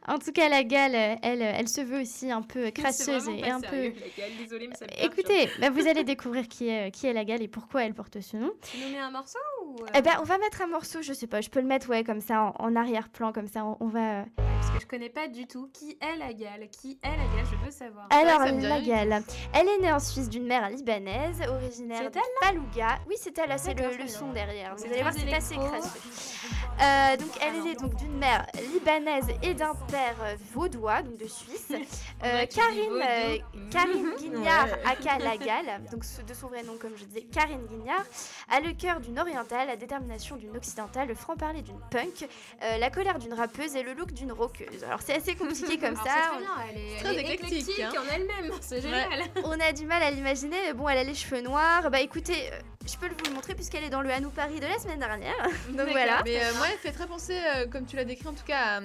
En tout cas, la Gale, elle se veut aussi un peu C'est crasseuse vraiment et pas un peu... sérieux, les gars, désolée, mais ça me perturbe. Écoutez, bah, vous allez découvrir qui est la Gale et pourquoi elle porte ce nom. Tu nous mets un morceau ou Eh ben, on va mettre un morceau, je sais pas, je peux le mettre comme ça en arrière-plan, comme ça on va... Parce que je connais pas du tout. Qui est la Gale? Je veux savoir. Alors, ça me dit la rien du Gale, elle est née en Suisse d'une mère libanaise, originaire C'est de Falouga. Oui, c'est elle, là, c'est D'accord, le très son bien. derrière. Vous C'est allez voir, très c'est assez électro. crasseux. Donc, elle est donc d'une mère libanaise et d'un père vaudois, donc de Suisse. Ouais, tu dis Karine vaudou. Guignard, aka la Gale, donc de son vrai nom, comme je disais, Karine Guignard, a le cœur d'une orientale, la détermination d'une occidentale, le franc-parler d'une punk, la colère d'une rappeuse et le look d'une rockeuse. Alors, c'est assez compliqué comme Alors, ça. c'est très bien, elle très est éclectique, éclectique hein. en elle-même, c'est génial. On a du mal à l'imaginer. Bon, elle a les cheveux noirs. Bah écoutez, je peux vous le montrer puisqu'elle est dans le Hanou Paris de la semaine dernière. Donc D'accord. voilà. Mais moi, elle fait très penser, comme tu l'as décrit en tout cas, à...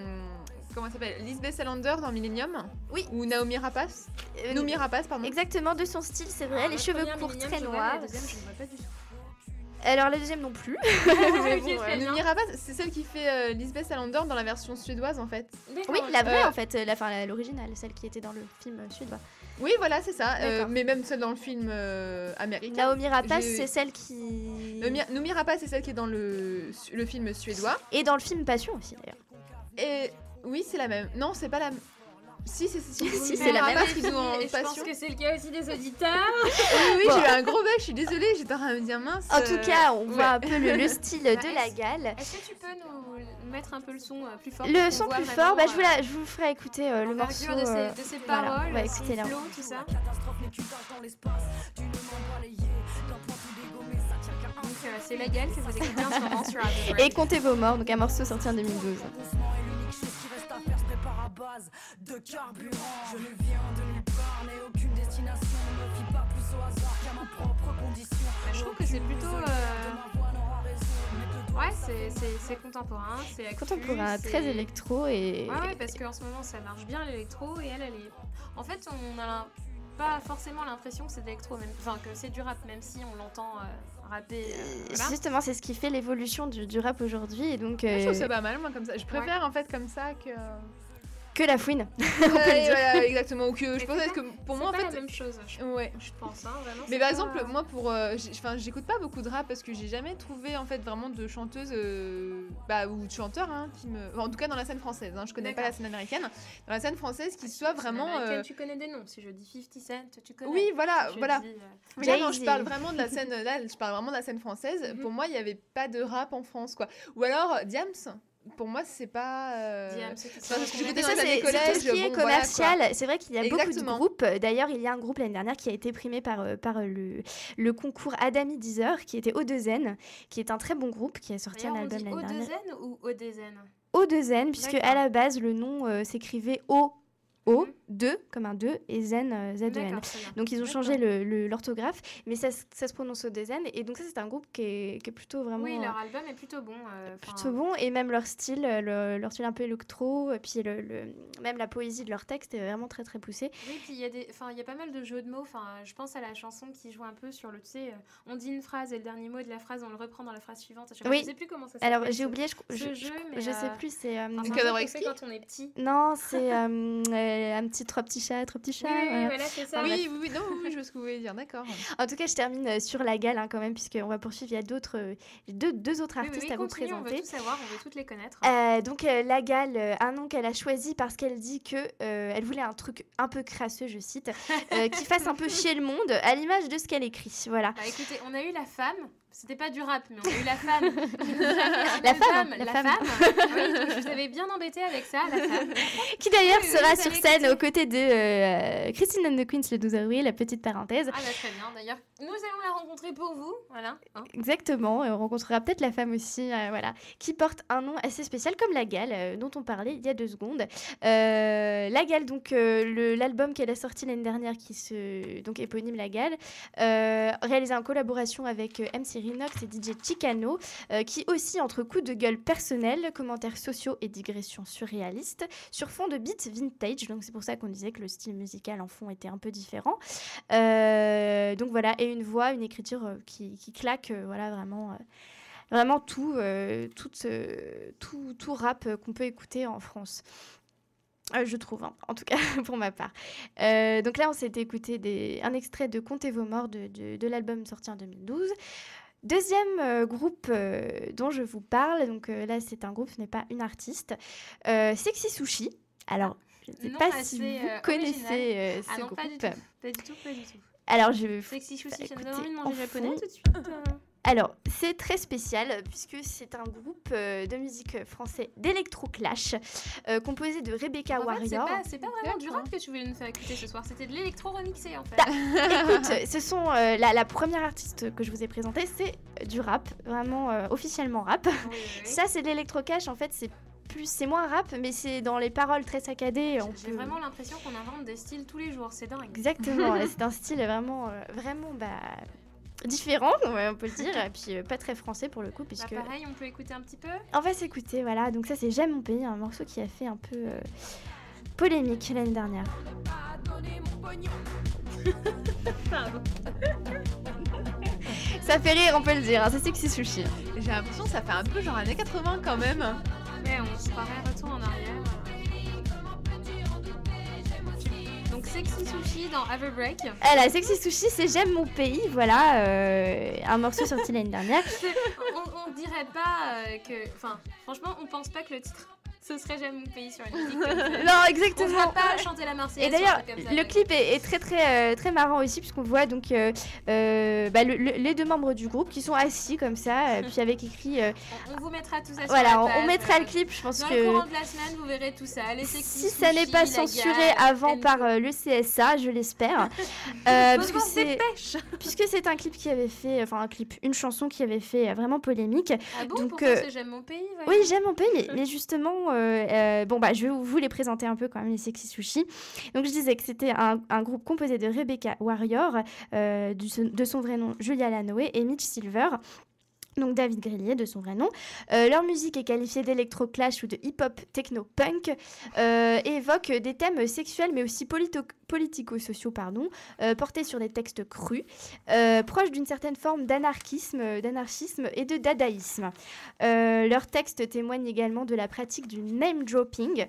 comment elle s'appelle, Lisbeth Salander dans Millennium. Oui. Ou Naomi Rapace. Euh, Noumi Rapace, pardon. Exactement de son style, c'est vrai. Alors, les la cheveux première courts, Millennium, très je vois, noirs. La deuxième, je ne vois pas du tout. Alors la deuxième non plus. Ok, Mais bon, très bien. Noumi Rapace, c'est celle qui fait Lisbeth Salander dans la version suédoise en fait. D'accord, Oui, ok. la vraie en fait, l'originale, celle qui était dans le film suédois. Oui, voilà, c'est ça. D'accord. Mais même celle dans le film américain. Naomi Rapace, J'ai- c'est celle qui. Noumi Rapace, c'est celle qui est dans le film suédois. Et dans le film Passion aussi d'ailleurs. Et oui, c'est la même. Non, c'est pas la même. Si, c'est Si, c'est la même. Rapace qui joue en Et je pense passion. que c'est le cas aussi des auditeurs. Oui, Bon. j'ai eu un gros bug, je suis désolée, j'étais en train de me dire mince. En tout cas, on ouais. voit un peu le style de la est-ce- Gale. Est-ce que tu peux nous mettre un peu le son plus fort Le pour son qu'on plus voit fort, vraiment, je vous ferai écouter le morceau. l'envergure de ces voilà, paroles, on va son écouter là. flow, tout ça. Donc c'est la Gale que vous écoutez en ce moment sur Radio Et Break. Comptez vos morts, donc un morceau sorti en 2012. De carburant, je ne viens de nulle part, n'ai aucune destination, ne me fie pas plus au hasard qu'à ma propre condition. Je trouve que c'est plutôt ouais, c'est contemporain, c'est actu, Contemporain, c'est- très électro et. Ouais, parce qu'en ce moment ça marche bien l'électro et elle est. En fait, on a pas forcément l'impression que c'est de l'électro, enfin que c'est du rap, même si on l'entend rapper. Voilà. Justement, c'est ce qui fait l'évolution du rap aujourd'hui. Et donc, Je trouve ça pas mal, moi, comme ça. Je préfère en fait comme ça que. Que la fouine. Ouais, voilà, exactement. Ou que Mais je pensais que pour moi en c'est pas fait. la même chose, Ouais. je pense. Hein, vraiment, Mais c'est par pas- exemple, moi pour. J'écoute pas beaucoup de rap parce que j'ai jamais trouvé en fait vraiment de chanteuses ou de chanteurs qui me. En tout cas dans la scène française. Je connais pas la D'accord. scène américaine. Dans la scène française qui soit Scène vraiment. américaine, tu connais des noms. Si je dis 50 Cent, tu connais. Oui, voilà, Si je voilà. dis, Mais là, non, Jay-Z. je parle vraiment de la scène. Là, je parle vraiment de la scène française. Mhm. Pour moi, il y avait pas de rap en France, quoi. Ou alors Diams. Pour moi, c'est pas. Diams, c'est qui parce que ça? j'étais Ça, dans les années c'est tout ce collège, qui est bon, voilà, commercial. C'est vrai qu'il y a beaucoup de Exactement. groupes. D'ailleurs, il y a un groupe l'année dernière qui a été primé par le concours Adami Deezer, qui était O2N, qui est un très bon groupe, qui a sorti un D'ailleurs, on album dit l'année dernière. O2N ou ODZN? O2N, puisque D'accord. à la base, le nom s'écrivait O, Mhm. 2, comme un 2, et Zen, Z-E-N. D'accord, très bien. Donc ils ont D'accord. changé l'orthographe, mais ça se prononce O2N. Et donc ça, c'est un groupe qui est plutôt vraiment... Oui, leur album est plutôt bon. plutôt bon, et même leur style un peu électro, et puis même la poésie de leur texte est vraiment très très poussée. Oui, puis il y a pas mal de jeux de mots. Je pense à la chanson qui joue un peu sur le, tu sais, on dit une phrase et le dernier mot de la phrase, on le reprend dans la phrase suivante. Oui. Je sais plus comment ça s'appelle. Alors j'ai oublié, ce jeu, mais je sais plus, c'est... enfin, Du c'est un cadavre jeu qu'on fait exquis. quand on est petit. non, c'est trois petits chats, Oui, voilà. voilà, c'est ça. Oui, non, oui, je vois ce que vous voulez dire, d'accord. En tout cas, je termine sur la gale quand même, puisqu'on va poursuivre. Il y a deux autres Oui, artistes oui, à vous continue, on veut présenter. tout savoir, on veut toutes les connaître. Donc la Gale, un nom qu'elle a choisi parce qu'elle dit que elle voulait un truc un peu crasseux, je cite, qui fasse un peu chier le monde, à l'image de ce qu'elle écrit. Voilà. Bah écoutez, on a eu la femme, c'était pas du rap, mais on a eu la femme. La femme. Oui, donc je vous avais bien embêté avec ça, la femme. Qui d'ailleurs Oui, sera vous sur avez scène écouté. aux côtés de Christine and the Queens le 12 avril, la petite parenthèse. Ah bah très bien, d'ailleurs, nous allons la rencontrer pour vous, voilà. Hein. Exactement, et on rencontrera peut-être la femme aussi, voilà, qui porte un nom assez spécial comme la Gale, dont on parlait il y a 2 secondes. La Gale, donc l'album qu'elle a sorti l'année dernière, donc éponyme La Gale, réalisé en collaboration avec MC Rinox et DJ Chicano, qui aussi entre coups de gueule personnels, commentaires sociaux et digressions surréalistes, sur fond de beats vintage, donc c'est pour ça qu'on disait que le style musical en fond était un peu différent. Donc voilà, et une voix, une écriture qui claque, voilà, vraiment tout rap qu'on peut écouter en France. Je trouve, hein, en tout cas pour ma part. Donc là, on s'était écouté un extrait de Comptez vos morts de l'album sorti en 2012. Deuxième groupe dont je vous parle, donc là c'est un groupe, ce n'est pas une artiste, Sexy Sushi. Alors, je ne sais Nom pas assez, si vous original. connaissez Ah ce non, groupe. pas du tout, pas du tout, pas du tout. Alors, je Sexy Sushi, ça me donne écoutez, envie de en manger japonais fond. tout de suite. Alors, c'est très spécial puisque c'est un groupe de musique français d'électro-clash composé de Rebecca En fait, Warrior. c'est pas vraiment du rap que tu voulais nous faire écouter ce soir, c'était de l'électro remixé en fait. Écoute, ce sont la première artiste que je vous ai présentée, c'est du rap, vraiment officiellement rap. Oui, oui, oui. Ça, c'est de l'électro-clash, en fait, c'est moins rap, mais c'est dans les paroles très saccadées. J'ai vraiment l'impression qu'on invente des styles tous les jours, c'est dingue. Exactement, c'est un style vraiment différent, ouais, on peut le dire, et puis pas très français pour le coup, Bah, puisque pareil, on peut écouter un petit peu. on va s'écouter, voilà. Donc ça, c'est J'aime mon pays, un morceau qui a fait un peu polémique l'année dernière. Pardon. Ça fait rire, on peut le dire, hein, c'est Sexy Sushi. J'ai l'impression que ça fait un peu genre années 80 quand même. Ouais, on se croirait retour en arrière. Donc Sexy Sushi dans Have a Break. La Sexy Sushi, c'est J'aime mon pays, voilà, un morceau sorti l'année dernière. On dirait pas que... Enfin, franchement, on pense pas que le titre, ce serait J'aime mon pays sur une musique comme ça. Non, On fera exactement. pas chanter la Marseillaise. Et d'ailleurs, sur un truc comme ça, le donc. clip est très marrant aussi, puisqu'on voit donc les 2 membres du groupe qui sont assis comme ça, puis avec écrit... On vous mettra tout ça sur voilà, la on page, mettra le clip, je pense Dans que... le courant de la semaine, vous verrez tout ça. Les Sexy Si ça n'est Sushi, pas la censuré Gale, avant Enzo. par le CSA, je l'espère. Puisque c'est un clip qui avait fait, une chanson qui avait fait vraiment polémique. Ah bon, Donc, pourquoi c'est J'aime mon pays voilà. Oui, J'aime mon pays, mais justement, je vais vous les présenter un peu quand même, les Sexy Sushi. Donc je disais que c'était un groupe composé de Rebecca Warrior, de son vrai nom Julia Lanoé, et Mitch Silver. Donc David Grillier de son vrai nom. Leur musique est qualifiée d'électro-clash ou de hip-hop techno-punk et évoque des thèmes sexuels mais aussi politico-sociaux, portés sur des textes crus, proches d'une certaine forme d'anarchisme et de dadaïsme. Leurs textes témoignent également de la pratique du name-dropping,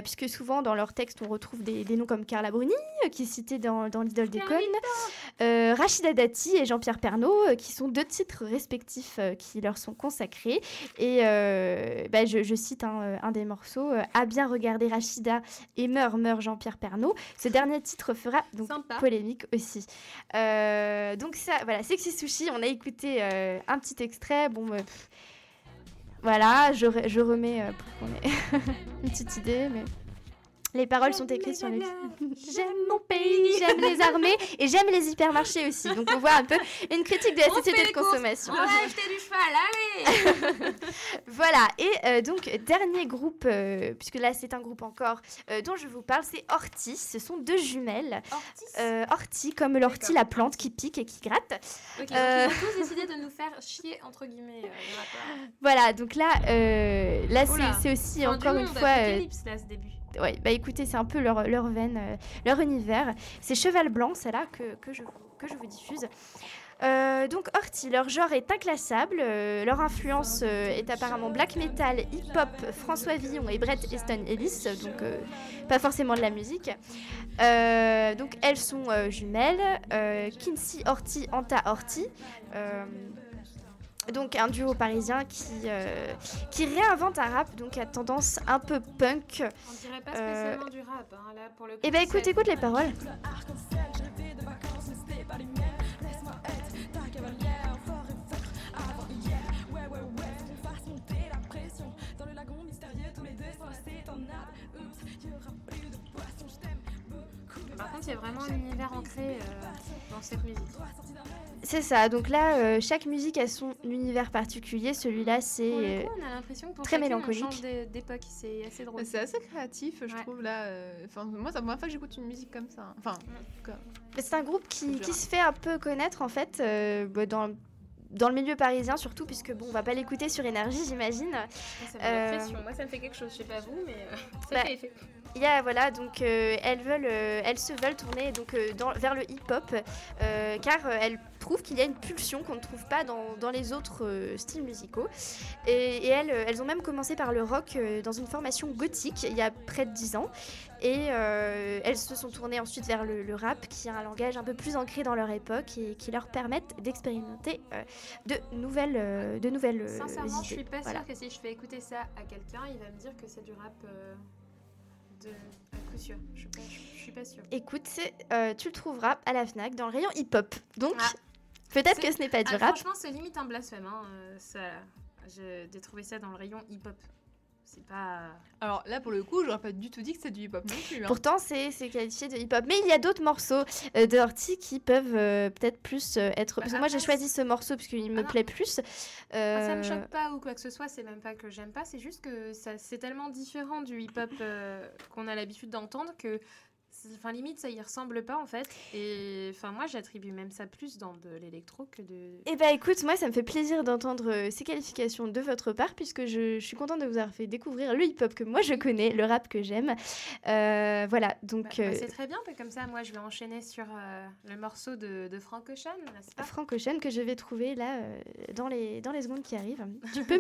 puisque souvent dans leurs textes on retrouve des noms comme Carla Bruni, qui est citée dans l'Idole des Cônes, Rachida Dati et Jean-Pierre Pernaut, qui sont 2 titres respectifs qui leur sont consacrés. Et je cite un des morceaux, à bien regarder Rachida et meurt Jean-Pierre Pernaut. Ce dernier titre fera donc Sympa. polémique aussi. Donc ça, voilà, Sexy Sushi, on a écouté un petit extrait. Voilà, je remets pour qu'on ait une petite idée, mais les paroles sont écrites sur les... J'aime mon pays, j'aime les armées et j'aime les hypermarchés aussi. Donc on voit un peu une critique de la société de consommation. On va acheter du cheval, allez. Voilà, et donc dernier groupe, puisque là c'est un groupe encore dont je vous parle, c'est Orti. Ce sont 2 jumelles. Orti, comme l'ortie, la plante qui pique et qui gratte. Ok, donc ils ont tous décidé de nous faire chier, entre guillemets, les rappeurs. Voilà, donc là Oula. c'est aussi Enfin, encore du une monde, fois... Apocalypse, là, ce début. Ouais, bah écoutez, c'est un peu leur veine, leur univers. C'est Cheval Blanc, c'est là que je vous diffuse. Donc Orti, leur genre est inclassable, leur influence est apparemment black metal, hip-hop, François Villon et Bret Easton Ellis, donc pas forcément de la musique. Donc elles sont jumelles, Kinsey Orti, Anta Orti. Donc un duo parisien qui réinvente un rap donc à tendance un peu punk. On dirait pas spécialement du rap, hein, là, pour le coup. Et bah écoute les paroles. Par contre, il y a vraiment un univers ancré dans cette musique. C'est ça, donc là, chaque musique a son univers particulier. Celui-là, Pour le c'est coup, on a l'impression que pour très chacune, mélancolique. on change d'époque, c'est assez drôle. C'est assez créatif, je Ouais. trouve, là. Enfin, moi, c'est la première fois que j'écoute une musique comme ça. Enfin, c'est un groupe qui se fait un peu connaître, en fait, dans le milieu parisien, surtout, puisque, bon, on va pas l'écouter sur Énergie, j'imagine. Moi, ça me met la pression. Moi, ça me fait quelque chose, je sais pas vous, mais ça Bah, fait effet. Il y a, voilà, donc elles se veulent tourner donc, vers le hip-hop, car elles trouvent qu'il y a une pulsion qu'on ne trouve pas dans les autres styles musicaux. Et elles ont même commencé par le rock dans une formation gothique il y a près de 10 ans. Et elles se sont tournées ensuite vers le rap, qui a un langage un peu plus ancré dans leur époque et qui leur permettent d'expérimenter de nouvelles Sincèrement, je idées. suis pas sûre Voilà. que si je fais écouter ça à quelqu'un, il va me dire que c'est du rap à coup sûr. Je suis pas sûre. Écoute, tu le trouveras à la FNAC dans le rayon hip-hop. Donc, Ah. peut-être C'est- que ce n'est pas du Ah, rap. franchement, c'est limite un blasphème. Hein, de trouver ça dans le rayon hip-hop. C'est pas. alors là, pour le coup, j'aurais pas du tout dit que c'est du hip-hop non plus. Hein. Pourtant, c'est qualifié de hip-hop. Mais il y a d'autres morceaux de Orti qui peuvent peut-être plus être... Parce que moi, j'ai après, choisi ce morceau parce qu'il me non. plaît plus. Moi, ça me choque pas ou quoi que ce soit, c'est même pas que j'aime pas, c'est juste que c'est tellement différent du hip-hop qu'on a l'habitude d'entendre que. Enfin, limite, ça y ressemble pas en fait. Et enfin, moi, j'attribue même ça plus dans de l'électro que de. Eh ben écoute, moi, ça me fait plaisir d'entendre ces qualifications de votre part, puisque je suis contente de vous avoir fait découvrir le hip-hop que moi, je connais, le rap que j'aime. Voilà, donc... C'est très bien, comme ça, moi, je vais enchaîner sur le morceau de Frank Ocean, n'est-ce pas? Frank Ocean que je vais trouver là dans les secondes qui arrivent. Tu peux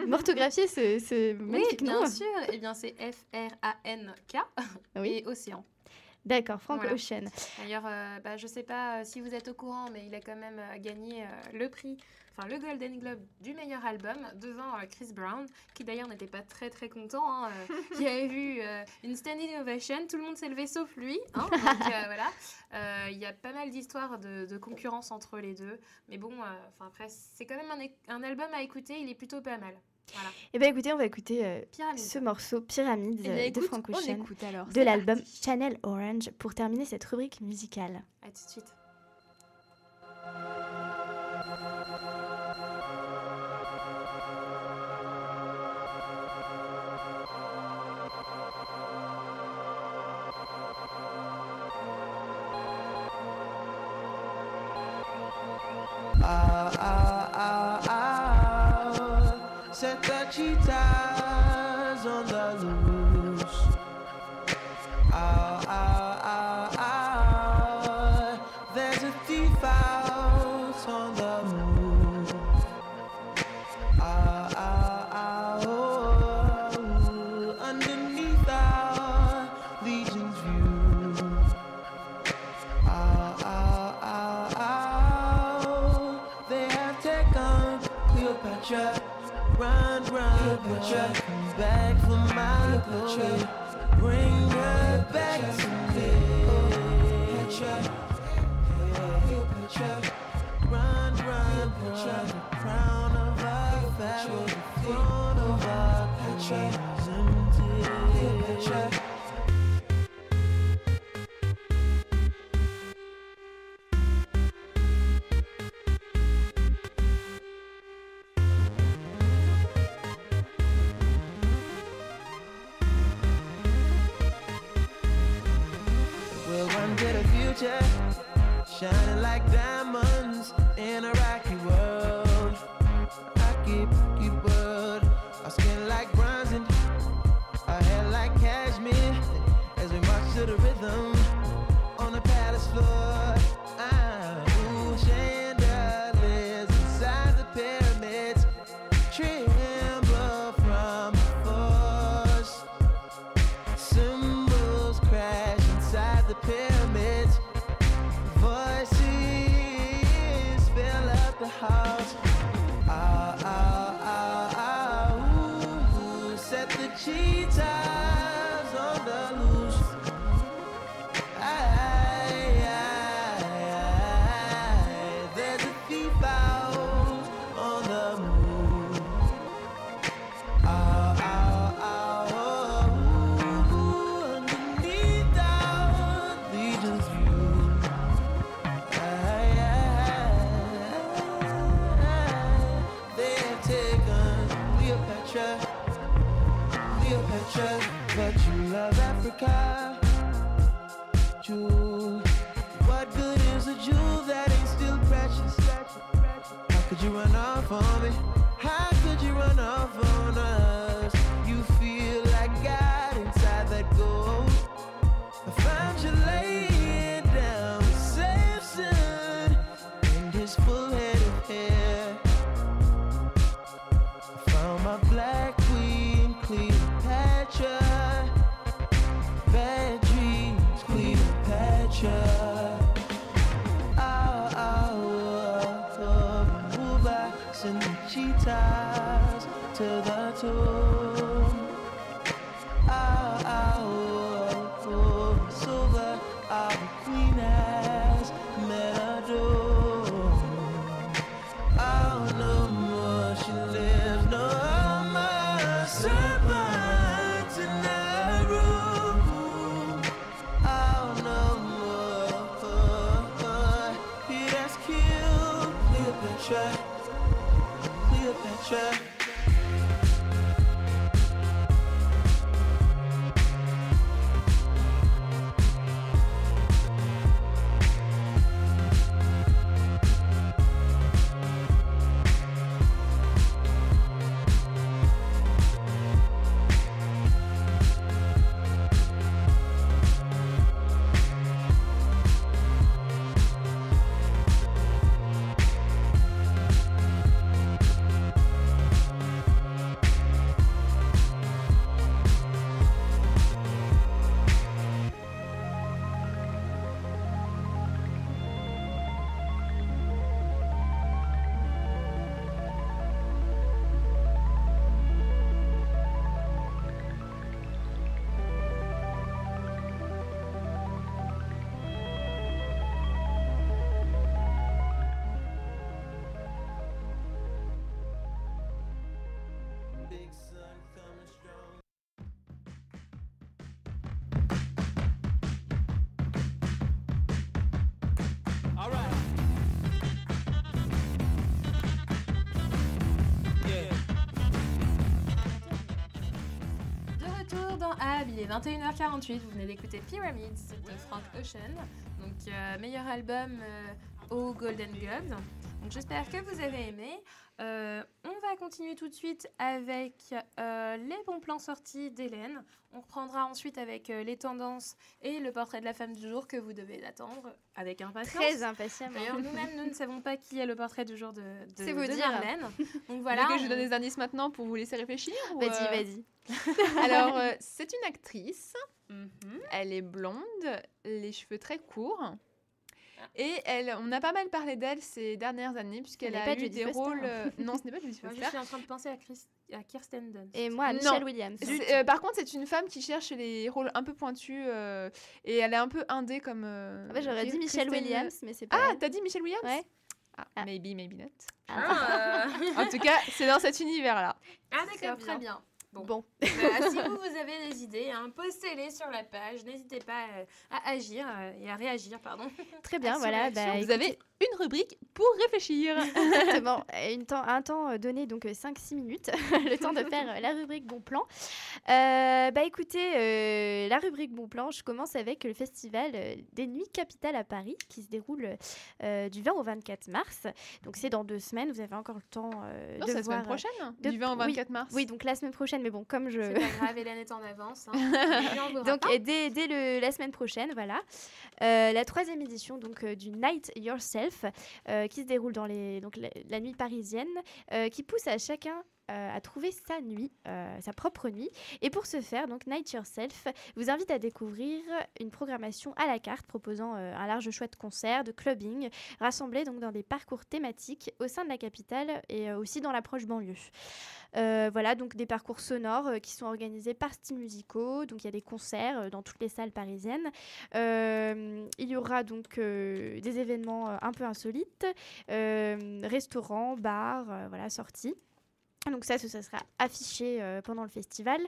m'orthographier ce Oui, magnifique nom? bien sûr. Eh bien, c'est Frank Oui. et Océan. D'accord, Frank Voilà. Ocean. D'ailleurs, je sais pas si vous êtes au courant, mais il a quand même gagné le prix, enfin le Golden Globe du meilleur album devant Chris Brown, qui d'ailleurs n'était pas très très content. Hein, il avait eu une standing ovation, tout le monde s'est levé sauf lui. Hein, donc voilà, il y a pas mal d'histoires de concurrence entre les deux, mais bon, après c'est quand même un album à écouter, il est plutôt pas mal. Voilà. Eh ben écoutez, on va écouter Pyramide. ce morceau Pyramide Eh bien, de écoute, Frank on Ocean écoute alors. de c'est l'album parti. Channel Orange pour terminer cette rubrique musicale. À tout de suite. Ah, ah, ah, ah, set the cheetahs on the loose. Ah, ah, ah, underneath our legion's view. They have taken Cleopatra. Run, Cleopatra, come back for my glory. Bring her back to me. Cleopatra, run, Cleopatra, the crown of our pharaoh, the throne of our country's empty. Cleopatra. We'll run to the future, shining like diamonds in a rocky world. Rocky world. Our skin like bronze and our hair like cashmere. As we march to the rhythm on the palace floor. Chandeliers inside the pyramids tremble from the force. Cymbals crash inside the pyramids. Voices fill up the house. Ooh, set the cheetahs on the loose. There's a thief out on the move. Underneath our legion's view. They have taken Cleopatra, but you love Africa. Jewel, what good is a jewel that ain't still precious? How could you run off on me? How could you run off on us? You feel like God inside that gold. I found you laying down with Samson and his full head of hair. I found my black queen, Cleopatra. Bad dreams, Cleopatra. Send the cheetahs to the tomb. Silver, our queen has met a doom. No more she lives, no more serpents in that room. No more, he has killed Cleopatra. Cleopatra. Big sun coming strong. All right. Yeah. De retour dans Ab, il est 21h48, vous venez d'écouter Pyramids de Frank Ocean. Donc meilleur album aux Golden Globes. Donc j'espère que vous avez aimé. On va continuer tout de suite avec les bons plans sortis d'Hélène. On reprendra ensuite avec les tendances et le portrait de la femme du jour que vous devez attendre avec impatience. Très impatiemment. D'ailleurs, nous-mêmes, nous ne savons pas qui est le portrait du jour de C'est vous de dire. Marlène. Donc Voilà, voilà. que je donne des indices maintenant pour vous laisser réfléchir ou, Vas-y. Alors, c'est une actrice. Mhm. Elle est blonde, les cheveux très courts. Et on a pas mal parlé d'elle ces dernières années, puisqu'elle n'est a pas eu Jodie des Foster. rôles. Non, ce n'est pas Jodie Moi, je Foster. suis en train de penser à Kirsten Dunst. Et moi, Non. Michelle Williams. Par contre, c'est une femme qui cherche les rôles un peu pointus et elle est un peu indé comme. J'aurais dit Michelle Kristen- Williams, mais c'est pas Ah, elle. t'as dit Michelle Williams? Ouais. Ah, maybe not. Ah, En tout cas, c'est dans cet univers-là. d'accord, C'est très bien. bien. Bon. Si vous avez des idées, postez-les sur la page. N'hésitez pas à agir et à réagir, pardon. Très bien, Sur voilà. l'action. Vous avez une rubrique pour réfléchir. Exactement. Un temps donné, donc 5-6 minutes, le temps de faire la rubrique Bon Plan. Écoutez, la rubrique Bon Plan, je commence avec le festival des Nuits Capitales à Paris qui se déroule du 20 au 24 mars. Donc c'est dans 2 semaines, vous avez encore le temps Non, de c'est la voir. semaine prochaine, de- du 20 au 24 mars. Oui, donc la semaine prochaine, mais bon, comme je... C'est pas grave, Hélène est en avance. Mais on voudra Donc pas. dès la semaine prochaine, voilà. La 3e édition donc, du Night Yourself qui se déroule dans la nuit parisienne, qui pousse à chacun à trouver sa nuit, sa propre nuit. Et pour ce faire, donc Night Yourself vous invite à découvrir une programmation à la carte proposant un large choix de concerts, de clubbing, rassemblés donc dans des parcours thématiques au sein de la capitale et aussi dans l'approche banlieue. Voilà, donc des parcours sonores qui sont organisés par styles musicaux. Donc il y a des concerts dans toutes les salles parisiennes. Il y aura donc des événements un peu insolites, restaurants, bars, voilà, sorties. Donc ça sera affiché pendant le festival.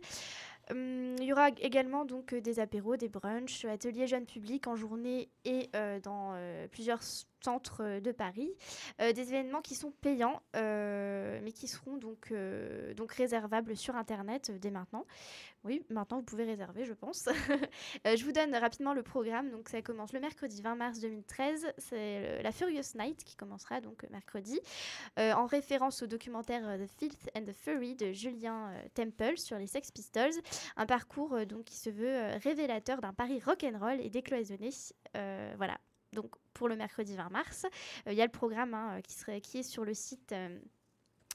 Il y aura également donc des apéros, des brunchs, ateliers jeunes publics en journée et dans plusieurs centres de Paris. Des événements qui sont payants, mais qui seront donc réservables sur Internet dès maintenant. Oui, maintenant vous pouvez réserver, je pense. Je vous donne rapidement le programme. Donc ça commence le mercredi 20 mars 2013. C'est la Furious Night qui commencera donc mercredi, en référence au documentaire The Filth and the Fury de Julien Temple sur les Sex Pistols. Un parcours donc qui se veut révélateur d'un Paris rock'n'roll et décloisonné. Voilà. Donc pour le mercredi 20 mars, il y a le programme qui est sur le site.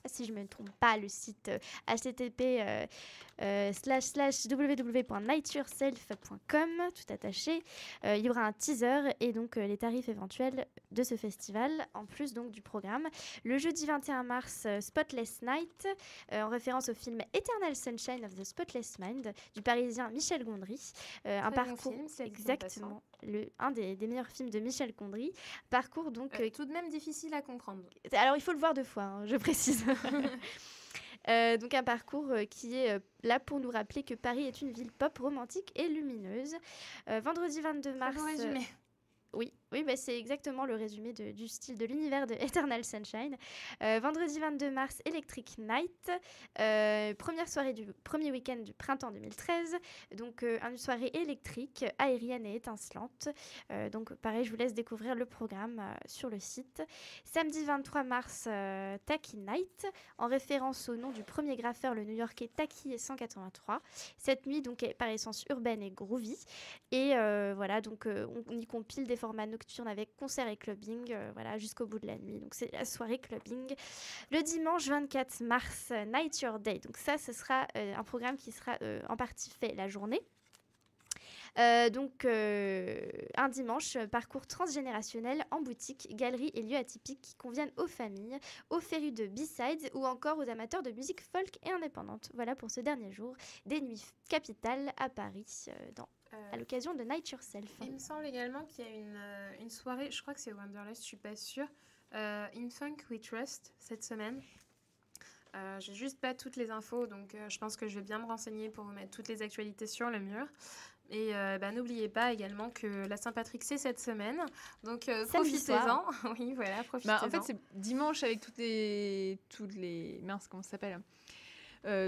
Si je ne me trompe pas, le site http://www.nightyourself.com, tout attaché. Il y aura un teaser et donc les tarifs éventuels de ce festival, en plus donc du programme. Le jeudi 21 mars, Spotless Night, en référence au film Eternal Sunshine of the Spotless Mind du Parisien Michel Gondry. Un Très bon parcours, film, c'est exactement, un des meilleurs films de Michel Gondry. Parcours donc... Tout de même difficile à comprendre. Alors, il faut le voir 2 fois, je précise. Donc un parcours qui est là pour nous rappeler que Paris est une ville pop romantique et lumineuse. Vendredi 22 mars... Très bon résumé. Oui, c'est exactement le résumé du style de l'univers de Eternal Sunshine. Vendredi 22 mars, Electric Night, première soirée du premier week-end du printemps 2013. Donc une soirée électrique, aérienne et étincelante. Donc pareil, je vous laisse découvrir le programme sur le site. Samedi 23 mars, Taki Night, en référence au nom du premier graffeur, le New-Yorkais Taki 183. Cette nuit donc est par essence urbaine et groovy. Et voilà, donc on y compile des formats nocturnes avec concert et clubbing, voilà, jusqu'au bout de la nuit. Donc c'est la soirée clubbing. Le dimanche 24 mars, Night Your Day. Donc ça, ce sera un programme qui sera en partie fait la journée. Un dimanche, parcours transgénérationnel en boutique, galeries et lieux atypiques qui conviennent aux familles, aux férus de B-sides ou encore aux amateurs de musique folk et indépendante. Voilà pour ce dernier jour des Nuits Capitales à Paris, à l'occasion de Night Yourself. Il me semble également qu'il y a une soirée, je crois que c'est au Wanderlust, je suis pas sûre, In Funk We Trust cette semaine. J'ai juste pas toutes les infos, donc je pense que je vais bien me renseigner pour vous mettre toutes les actualités sur le mur. Et n'oubliez pas également que la Saint-Patrick c'est cette semaine, donc profitez-en. Oui, voilà, profitez-en. En fait, c'est dimanche avec toutes les mince, comment ça s'appelle ?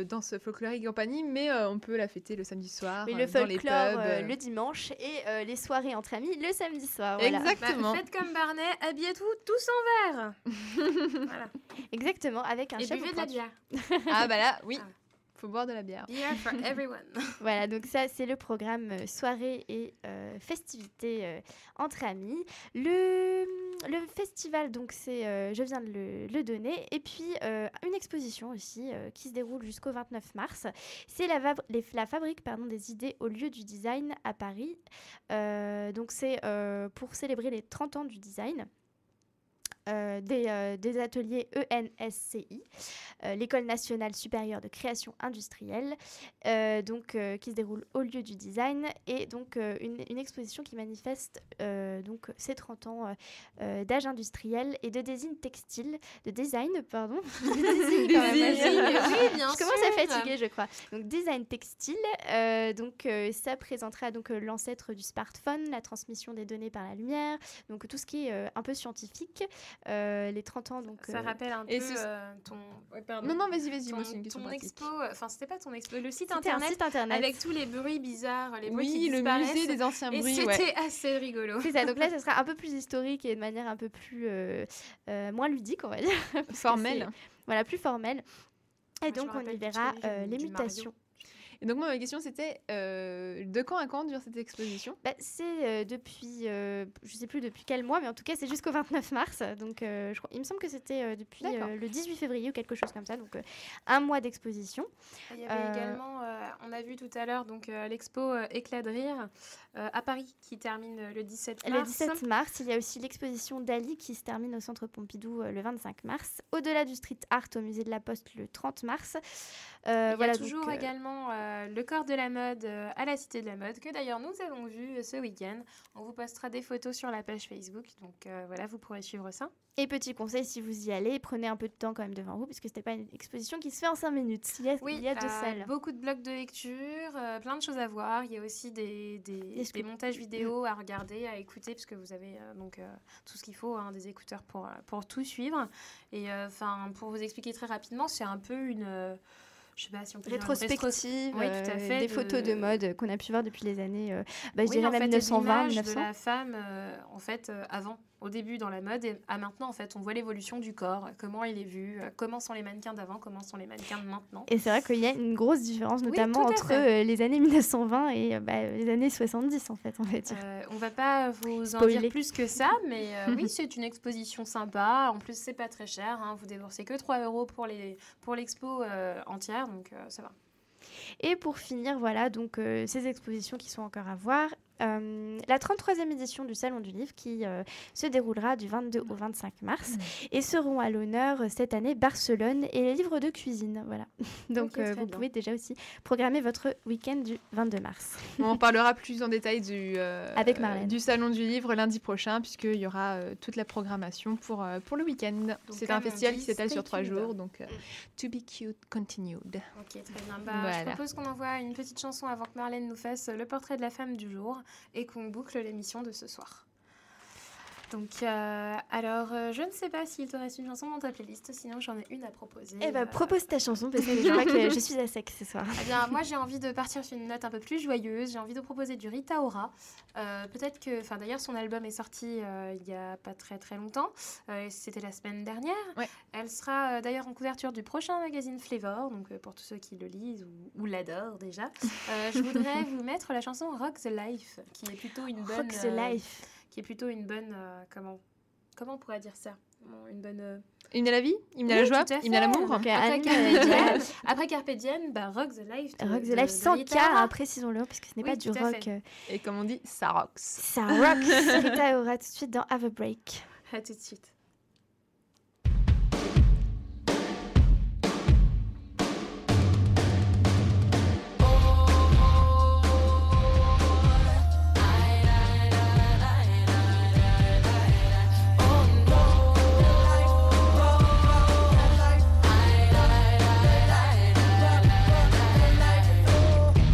danse folklorique et compagnie, mais on peut la fêter le samedi soir Mais le dans les folklore pubs. le dimanche et les soirées entre amis le samedi soir. Voilà. Exactement. Faites comme Barney, habillez-vous tous en vert. Voilà. Exactement, avec un Et chapeau buvez de la pointu. bière. Ah bah là, oui, Ah. faut boire de la bière. Beer for everyone. Voilà, donc ça c'est le programme soirée et festivités entre amis. Le festival, donc c'est, je viens de le donner, et puis une exposition aussi qui se déroule jusqu'au 29 mars. C'est la fabrique des idées au lieu du design à Paris. Donc c'est pour célébrer les 30 ans du design. Des ateliers ENSCI, l'École nationale supérieure de création industrielle, qui se déroule au lieu du design, et donc une exposition qui manifeste donc ces 30 ans d'âge industriel et de design textile, de design, pardon. De design, quand même, Oui, bien je commence à sûr. fatiguer, je crois. Donc, design textile, ça présentera donc l'ancêtre du smartphone, la transmission des données par la lumière, donc tout ce qui est un peu scientifique. Les 30 ans, donc... Ça rappelle un peu et ton... Ouais, pardon. Non, vas-y, moi c'est une ton, question ton pratique. expo, enfin c'était pas ton expo, le site C'était un internet site internet. avec tous les bruits bizarres, les bruits qui Oui, le disparaissent. musée des anciens Et bruits, c'était ouais. assez rigolo. C'est ça, donc là, ça sera un peu plus historique et de manière un peu plus... moins ludique, on va dire. Parce que Formel. voilà, plus formel. Et Moi, je donc, me on y rappelle verra du Mario. les mutations. Et donc moi ma question c'était de quand à quand dure cette exposition? C'est depuis, je sais plus depuis quel mois, mais en tout cas c'est jusqu'au 29 mars. Donc il me semble que c'était depuis D'accord. le 18 février ou quelque chose comme ça. Donc un mois d'exposition. Il y avait également, on a vu tout à l'heure, donc l'expo Éclat de rire à Paris qui termine le 17 mars. Le 17 mars, il y a aussi l'exposition Dali qui se termine au Centre Pompidou le 25 mars. Au-delà du street art au musée de la Poste le 30 mars. Il y a voilà, toujours donc, également le corps de la mode à la Cité de la Mode, que d'ailleurs nous avons vu ce week-end. On vous postera des photos sur la page Facebook, donc voilà, vous pourrez suivre ça. Et petit conseil, si vous y allez, prenez un peu de temps quand même devant vous, parce que c'était pas une exposition qui se fait en 5 minutes. Il y a deux salles. Beaucoup de blocs de lecture, plein de choses à voir. Il y a aussi des montages vidéo à regarder, à écouter, parce que vous avez tout ce qu'il faut, hein, des écouteurs pour tout suivre. Et pour vous expliquer très rapidement, c'est un peu une... je sais pas si on peut dire une rétrospective, Oui, tout à fait, des photos de mode qu'on a pu voir depuis les années, je Oui, dirais en même fait, 1920, l'image 1900. de la femme, avant, au début dans la mode, et à maintenant, en fait, on voit l'évolution du corps, comment il est vu, comment sont les mannequins d'avant, comment sont les mannequins de maintenant. Et c'est vrai qu'il y a une grosse différence, Oui, notamment tout à entre fait. les années 1920 et les années 70, en fait, on va dire. On va pas vous en Spoiler. dire plus que ça, mais oui, c'est une exposition sympa. En plus, c'est pas très cher, hein, vous déboursez que 3 € pour l'expo entière, donc ça va. Et pour finir, voilà, donc ces expositions qui sont encore à voir. La 33e édition du Salon du Livre qui se déroulera du 22 au 25 mars et seront à l'honneur cette année Barcelone et les livres de cuisine. Voilà. Donc Ok, très vous bien. pouvez déjà aussi programmer votre week-end du 22 mars. On parlera plus en détail Avec Marlène. du Salon du Livre lundi prochain, puisqu'il y aura toute la programmation pour le week-end. C'est un comme on festival dit, qui s'étale stay sur 3 tuned. jours, donc to be cute continued. Ok, très bien. Voilà. Je propose qu'on envoie une petite chanson avant que Marlène nous fasse le portrait de la femme du jour et qu'on boucle l'émission de ce soir. Donc, je ne sais pas s'il te reste une chanson dans ta playlist, sinon j'en ai une à proposer. Eh ben, propose ta chanson parce que je crois que je suis à sec ce soir. Eh bien, moi j'ai envie de partir sur une note un peu plus joyeuse. J'ai envie de proposer du Rita Ora. Peut-être que, d'ailleurs, son album est sorti il y a pas très très longtemps. C'était la semaine dernière. Ouais. Elle sera d'ailleurs en couverture du prochain magazine Flavor. Donc pour tous ceux qui le lisent ou l'adorent déjà, je voudrais vous mettre la chanson Rock the Life, qui est plutôt une bonne. Rock the Life. Qui est plutôt une bonne. Comment on pourrait dire ça? Une bonne. Hymne à la vie, hymne à Oui, la joie, tout à fait. hymne à l'amour. Donc, Après Anne- Après Carpe Diem, Rock the Life. Rock the Life sans Rita K, Ora. hein, précisons-le, puisque ce n'est Oui, pas du tout à rock. fait. Et comme on dit, ça rocks. Ça rock. Rita Ora tout de suite dans Have a Break. À tout de suite.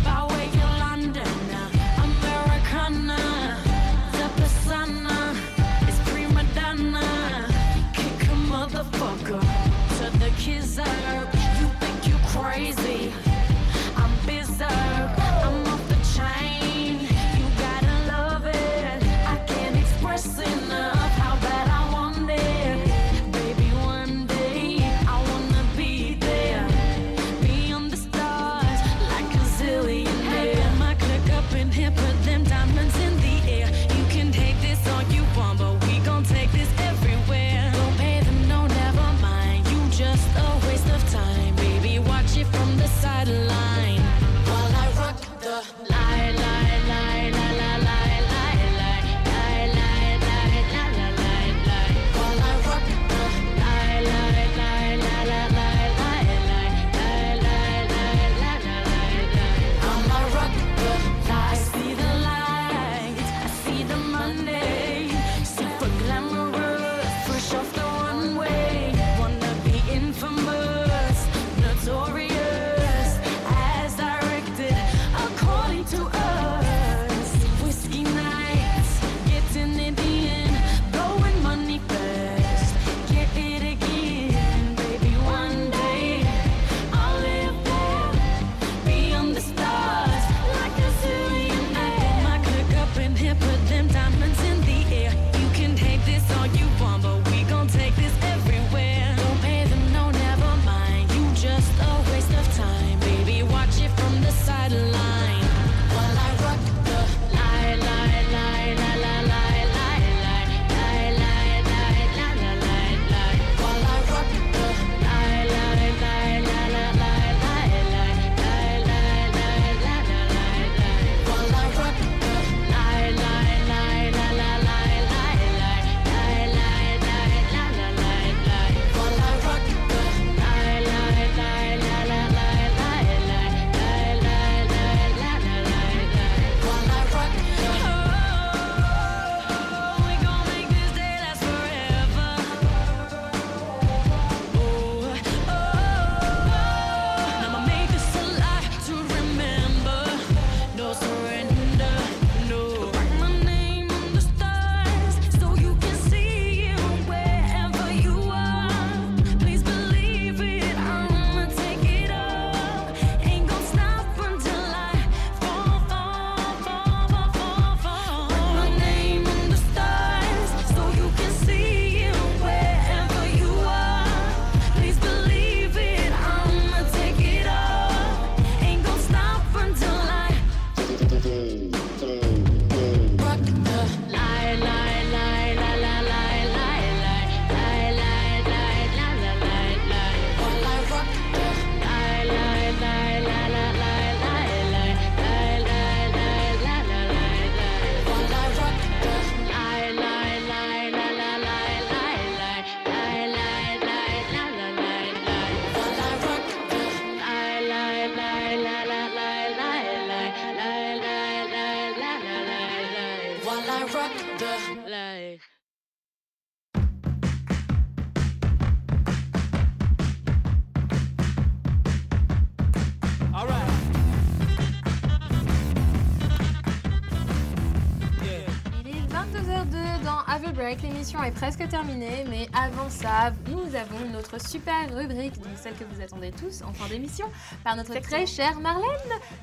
Power in London, Americana, the persona is prima donna. break, l'émission est presque terminée, mais avant ça, nous avons notre super rubrique, donc celle que vous attendez tous en fin d'émission, par notre très chère Marlène,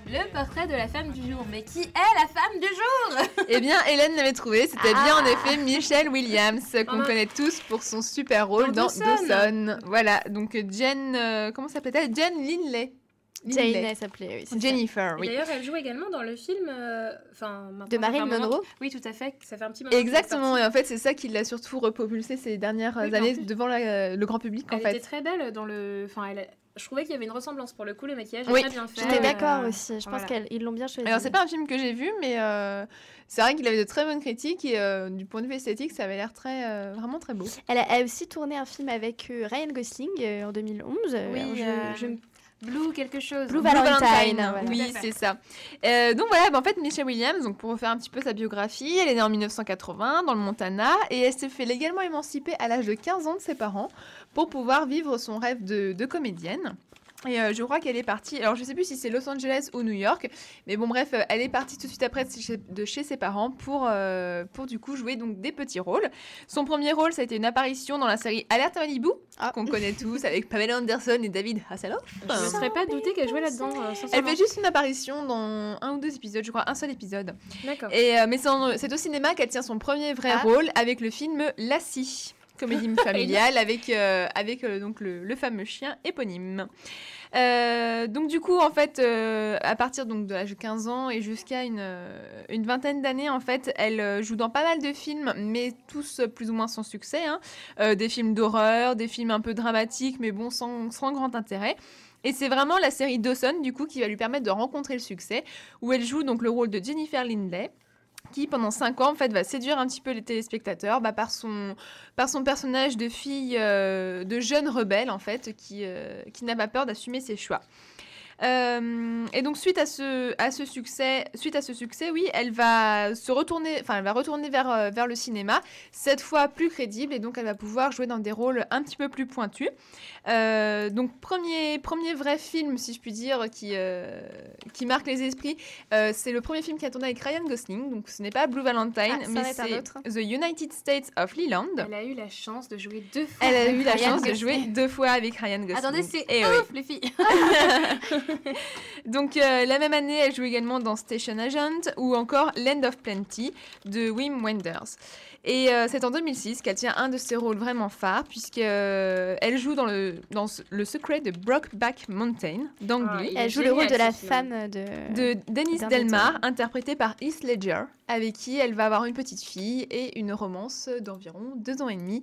le portrait de la femme du jour. Mais qui est la femme du jour? Eh bien, Hélène l'avait trouvé, c'était bien en effet Michelle Williams, qu'on connaît tous pour son super rôle dans Dawson. Voilà, donc Jen, comment s'appelait-elle? Jen Lindley. Jane, elle s'appelait, oui. c'est ça. Jennifer, Et oui. d'ailleurs, elle joue également dans le film De Marilyn Monroe. Oui, tout à fait, ça fait un petit moment. qu'elle est Exactement, sortie. et en fait, c'est ça qui l'a surtout repopulsé ces dernières Oui, années en plus, devant le grand public, en Elle fait. était très belle dans le... Enfin, je trouvais qu'il y avait une ressemblance pour le coup, le maquillage est Oui, très bien fait. J'étais d'accord aussi. Je pense voilà. qu'ils l'ont bien choisi. Alors, c'est pas un film que j'ai vu, mais c'est vrai qu'il avait de très bonnes critiques et du point de vue esthétique, ça avait l'air vraiment très beau. Elle a aussi tourné un film avec Ryan Gosling en 2011. Oui, Alors, Blue quelque chose. Blue Valentine, voilà. Oui, Tout à fait. c'est ça. Donc voilà, en fait, Michelle Williams, donc pour refaire un petit peu sa biographie, elle est née en 1980 dans le Montana et elle s'est fait légalement émanciper à l'âge de 15 ans de ses parents pour pouvoir vivre son rêve de comédienne. Et je crois qu'elle est partie, alors je sais plus si c'est Los Angeles ou New York, mais bon bref, elle est partie tout de suite après de chez ses parents pour du coup jouer donc des petits rôles. Son premier rôle, ça a été une apparition dans la série Alerte à Malibu, qu'on connaît tous, avec Pamela Anderson et David Hasselhoff. Je ne serais pas douté qu'elle jouait là-dedans. Elle sincèrement. fait juste une apparition dans un ou deux épisodes, je crois, un seul épisode. D'accord. Et, mais c'est au cinéma qu'elle tient son premier vrai rôle avec le film Lassie, comédie familiale avec donc le fameux chien éponyme. Donc du coup en fait à partir donc de l'âge de 15 ans et jusqu'à une vingtaine d'années en fait elle joue dans pas mal de films mais tous plus ou moins sans succès hein. Des films d'horreur, des films un peu dramatiques mais bon sans grand intérêt. Et c'est vraiment la série Dawson du coup qui va lui permettre de rencontrer le succès où elle joue donc le rôle de Jennifer Lindley qui pendant 5 ans en fait va séduire un petit peu les téléspectateurs par son personnage de fille de jeune rebelle en fait qui n'a pas peur d'assumer ses choix. Et donc suite à ce succès, oui, elle va retourner vers le cinéma, cette fois plus crédible et donc elle va pouvoir jouer dans des rôles un petit peu plus pointus. Donc premier vrai film si je puis dire qui marque les esprits, c'est le premier film qui a tourné avec Ryan Gosling, donc ce n'est pas Blue Valentine mais c'est The United States of Leland. Elle a eu la chance de jouer 2 fois. Elle a avec eu la Ryan chance de Gosling. jouer 2 fois avec Ryan Gosling. Attendez, c'est Et ouf les filles. Donc la même année, elle joue également dans Station Agent ou encore Land of Plenty de Wim Wenders. Et c'est en 2006 qu'elle tient un de ses rôles vraiment phares puisqu'elle joue dans le secret de Brokeback Mountain d'Angly. Elle joue le rôle de la femme de Dennis Delmar, interprétée par Heath Ledger, avec qui elle va avoir une petite fille et une romance d'environ 2 ans et demi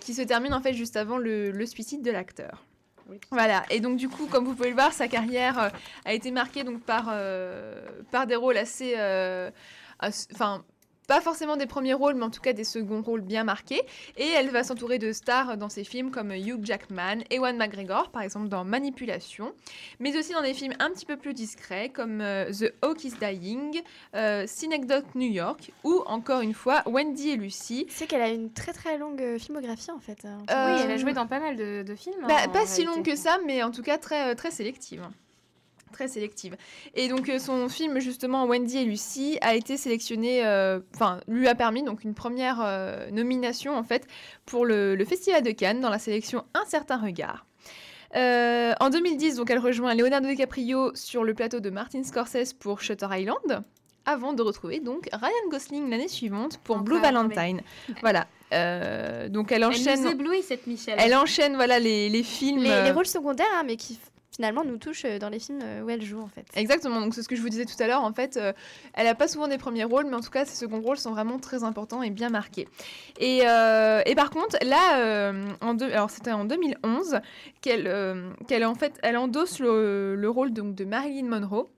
qui se termine en fait juste avant le suicide de l'acteur. Oui. Voilà, et donc du coup, comme vous pouvez le voir, sa carrière a été marquée donc par des rôles assez... Enfin, pas forcément des premiers rôles, mais en tout cas des seconds rôles bien marqués. Et elle va s'entourer de stars dans ses films comme Hugh Jackman, Ewan McGregor, par exemple dans Manipulation, mais aussi dans des films un petit peu plus discrets comme The Hawk is Dying, Synecdoche New York, ou encore une fois Wendy et Lucy. C'est qu'elle a une très très longue filmographie en fait. Oui, elle a joué dans pas mal de films. Pas si longue que ça, mais en tout cas très, très sélective. Très sélective. Et donc son film justement Wendy et Lucy a été sélectionné, lui a permis donc une première nomination en fait pour le Festival de Cannes dans la sélection Un certain regard. En 2010 donc elle rejoint Leonardo DiCaprio sur le plateau de Martin Scorsese pour Shutter Island avant de retrouver donc Ryan Gosling l'année suivante pour Blue Valentine. Voilà. Donc elle enchaîne. Elle nous éblouit cette Michelle. Elle enchaîne voilà les films. Les rôles secondaires hein, mais qui finalement nous touche dans les films où elle joue en fait. Exactement, donc c'est ce que je vous disais tout à l'heure, en fait, elle n'a pas souvent des premiers rôles, mais en tout cas ses seconds rôles sont vraiment très importants et bien marqués. Et par contre, là, alors c'était en 2011 qu'elle en fait, elle endosse le rôle donc, de Marilyn Monroe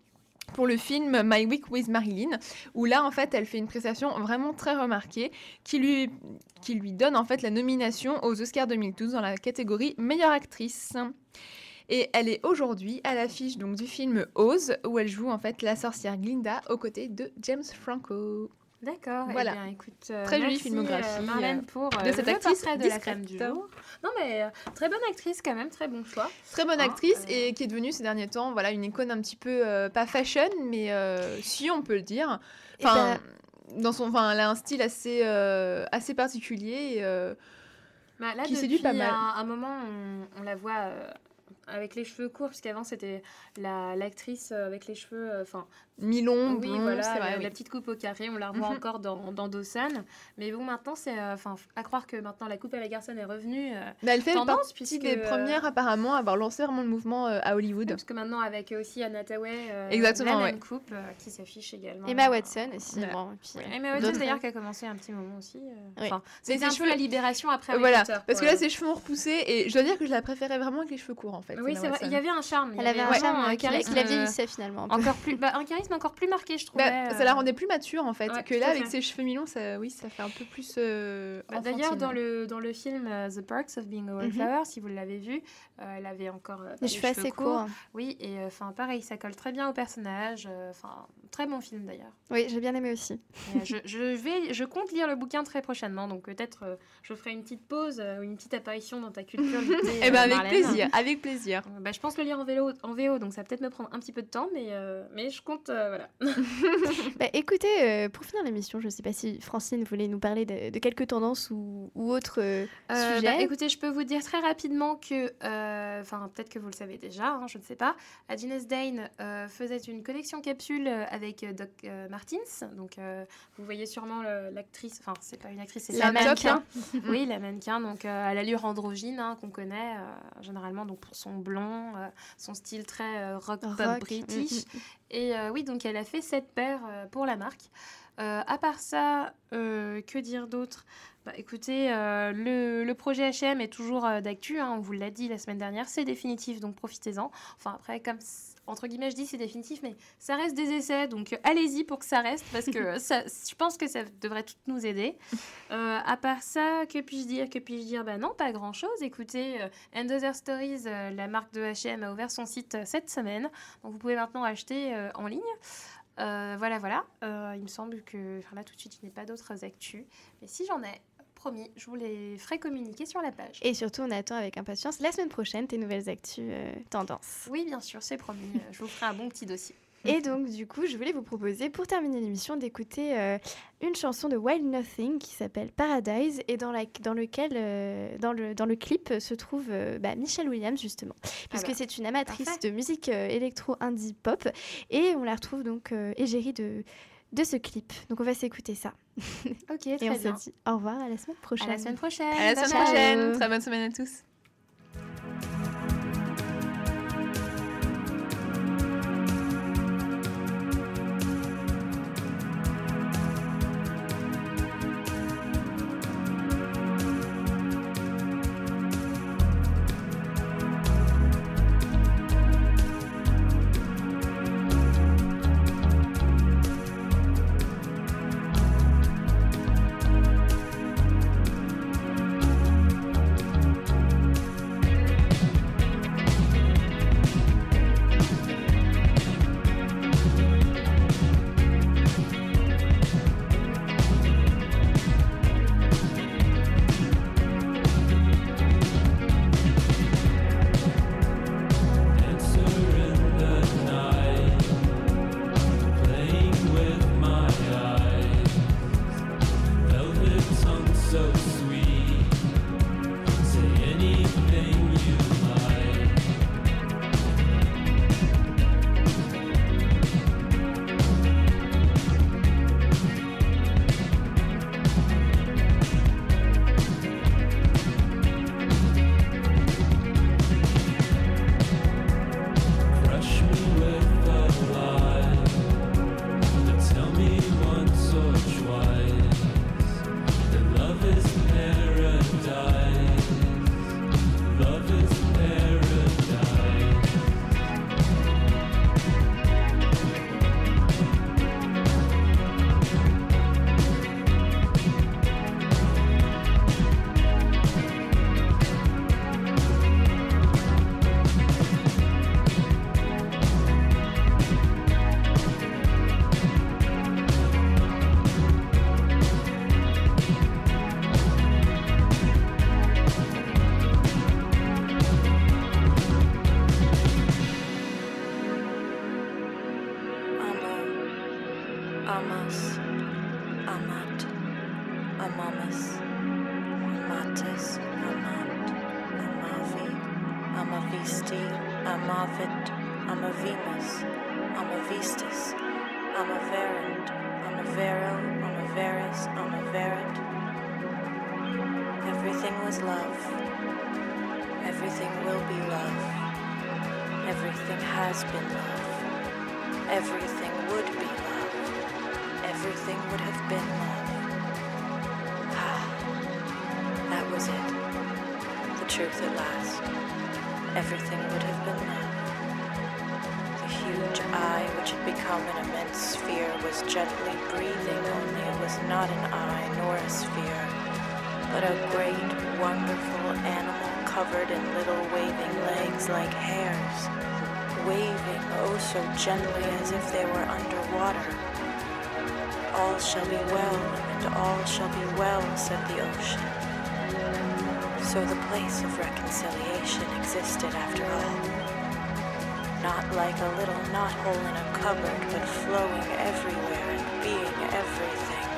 pour le film My Week with Marilyn, où là, en fait, elle fait une prestation vraiment très remarquée qui lui donne en fait la nomination aux Oscars 2012 dans la catégorie meilleure actrice. Et elle est aujourd'hui à l'affiche donc du film Oz, où elle joue en fait la sorcière Glinda aux côtés de James Franco. D'accord. Voilà. Eh bien, écoute, très jolie merci, filmographie Marlène pour de cette actrice de la femme du jour. Non mais très bonne actrice quand même, très bon choix. Très bonne actrice et qui est devenue ces derniers temps voilà une icône un petit peu pas fashion mais si on peut le dire. Enfin. elle a un style assez particulier. Bah, là, Qui séduit depuis pas mal. un moment, on la voit avec les cheveux courts, parce qu'avant, c'était l'actrice avec les cheveux... mi-long, oui, blond, voilà, c'est vrai. la Oui. petite coupe au carré, on la revoit encore dans Dawson. Mais bon, maintenant, c'est... à croire que maintenant, la coupe à la garçonne est revenue. Mais elle fait Tendance, partie puisque, des premières, apparemment, à avoir lancé vraiment le mouvement à Hollywood. Parce que maintenant, avec aussi Anna Thaoué, Exactement, la ouais. même coupe qui s'affiche également. Emma Watson aussi. Voilà. Bon, et puis, Ouais, Emma Watson, d'autres- d'ailleurs, qui a commencé un petit moment aussi. Oui. C'était ses un peu cheveux- la libération après Harry Voilà, Potter, parce que quoi. là, ses cheveux ont repoussé, et je dois dire que je la préférais vraiment avec les cheveux courts, en fait. Oui, Emma c'est vrai, Watson. il y avait un charme. Elle avait un vraiment charme un qui la charisme, vieillissait finalement. un peu. un charisme encore plus marqué, je trouvais. Bah, ça la rendait plus mature, en fait, ouais, que tout là, à avec fait. ses cheveux mi-longs, ça fait un peu plus D'ailleurs, enfantine. dans le film The Perks of Being a Wallflower, si vous l'avez vu, elle avait encore Les cheveux assez courts. Oui, et pareil, ça colle très bien au personnage. Très bon film d'ailleurs. Oui, j'ai bien aimé aussi. Et, je compte lire le bouquin très prochainement, donc peut-être je ferai une petite pause ou une petite apparition dans ta culture litté, Eh ben, avec Marlène. plaisir, avec plaisir. Je pense le lire en VO, donc ça va peut-être me prendre un petit peu de temps, mais je compte, voilà. Bah, écoutez, pour finir l'émission, je ne sais pas si Francine voulait nous parler de quelques tendances ou autres sujets. Écoutez, je peux vous dire très rapidement que, peut-être que vous le savez déjà, hein, je ne sais pas, Agnes Dane faisait une connexion capsule avec Doc Martens. Donc, vous voyez sûrement l'actrice, enfin, c'est pas une actrice, c'est C'est la un top, mannequin. Oui, la mannequin, donc à l'allure androgyne hein, qu'on connaît généralement donc, pour son blond, son style très rock pop Rock, british. Et oui, donc elle a fait cette paire pour la marque. À part ça, que dire d'autre ? Bah, écoutez, le projet H&M est toujours d'actu, hein, on vous l'a dit la semaine dernière, c'est définitif, donc profitez-en. Enfin après, comme entre guillemets je dis c'est définitif, mais ça reste des essais, donc allez-y pour que ça reste, parce que je pense que ça devrait tout nous aider. À part ça, que puis-je dire ? Bah non, pas grand-chose. Écoutez, And Other Stories, la marque de H&M a ouvert son site cette semaine, donc vous pouvez maintenant acheter en ligne. Voilà. Il me semble que là tout de suite, je n'ai pas d'autres actus. Mais si j'en ai, promis, je vous les ferai communiquer sur la page. Et surtout, on attend avec impatience la semaine prochaine tes nouvelles actus tendances. Oui, bien sûr, c'est promis. Je vous ferai un bon petit dossier. Et donc, du coup, je voulais vous proposer, pour terminer l'émission, d'écouter une chanson de Wild Nothing qui s'appelle Paradise et dans le clip se trouve Michelle Williams, justement. Puisque c'est une amatrice Parfait. de musique électro-indie pop. Et on la retrouve donc égérie de ce clip. Donc, on va s'écouter ça. Ok, Et très on bien. se dit au revoir, à la semaine prochaine. À la semaine prochaine. À la semaine Ciao. prochaine. Très bonne semaine à tous. Amamus, Amatis, Amant, Amavi, Amavisti, Amavit, Amavimus, Amavistis, Amaverant, Amavero, Amaveris, Amaverit. Everything was love. Everything will be love. Everything has been love. Everything would be love. Everything would have been love. Ah, that was it. The truth at last. Everything would have been love. The huge eye, which had become an immense sphere, was gently breathing, only it was not an eye nor a sphere, but a great, wonderful animal covered in little waving legs like hairs, waving oh so gently as if they were underwater. All shall be well, and all shall be well, said the ocean. So the place of reconciliation existed after all. Not like a little knothole in a cupboard, but flowing everywhere and being everything.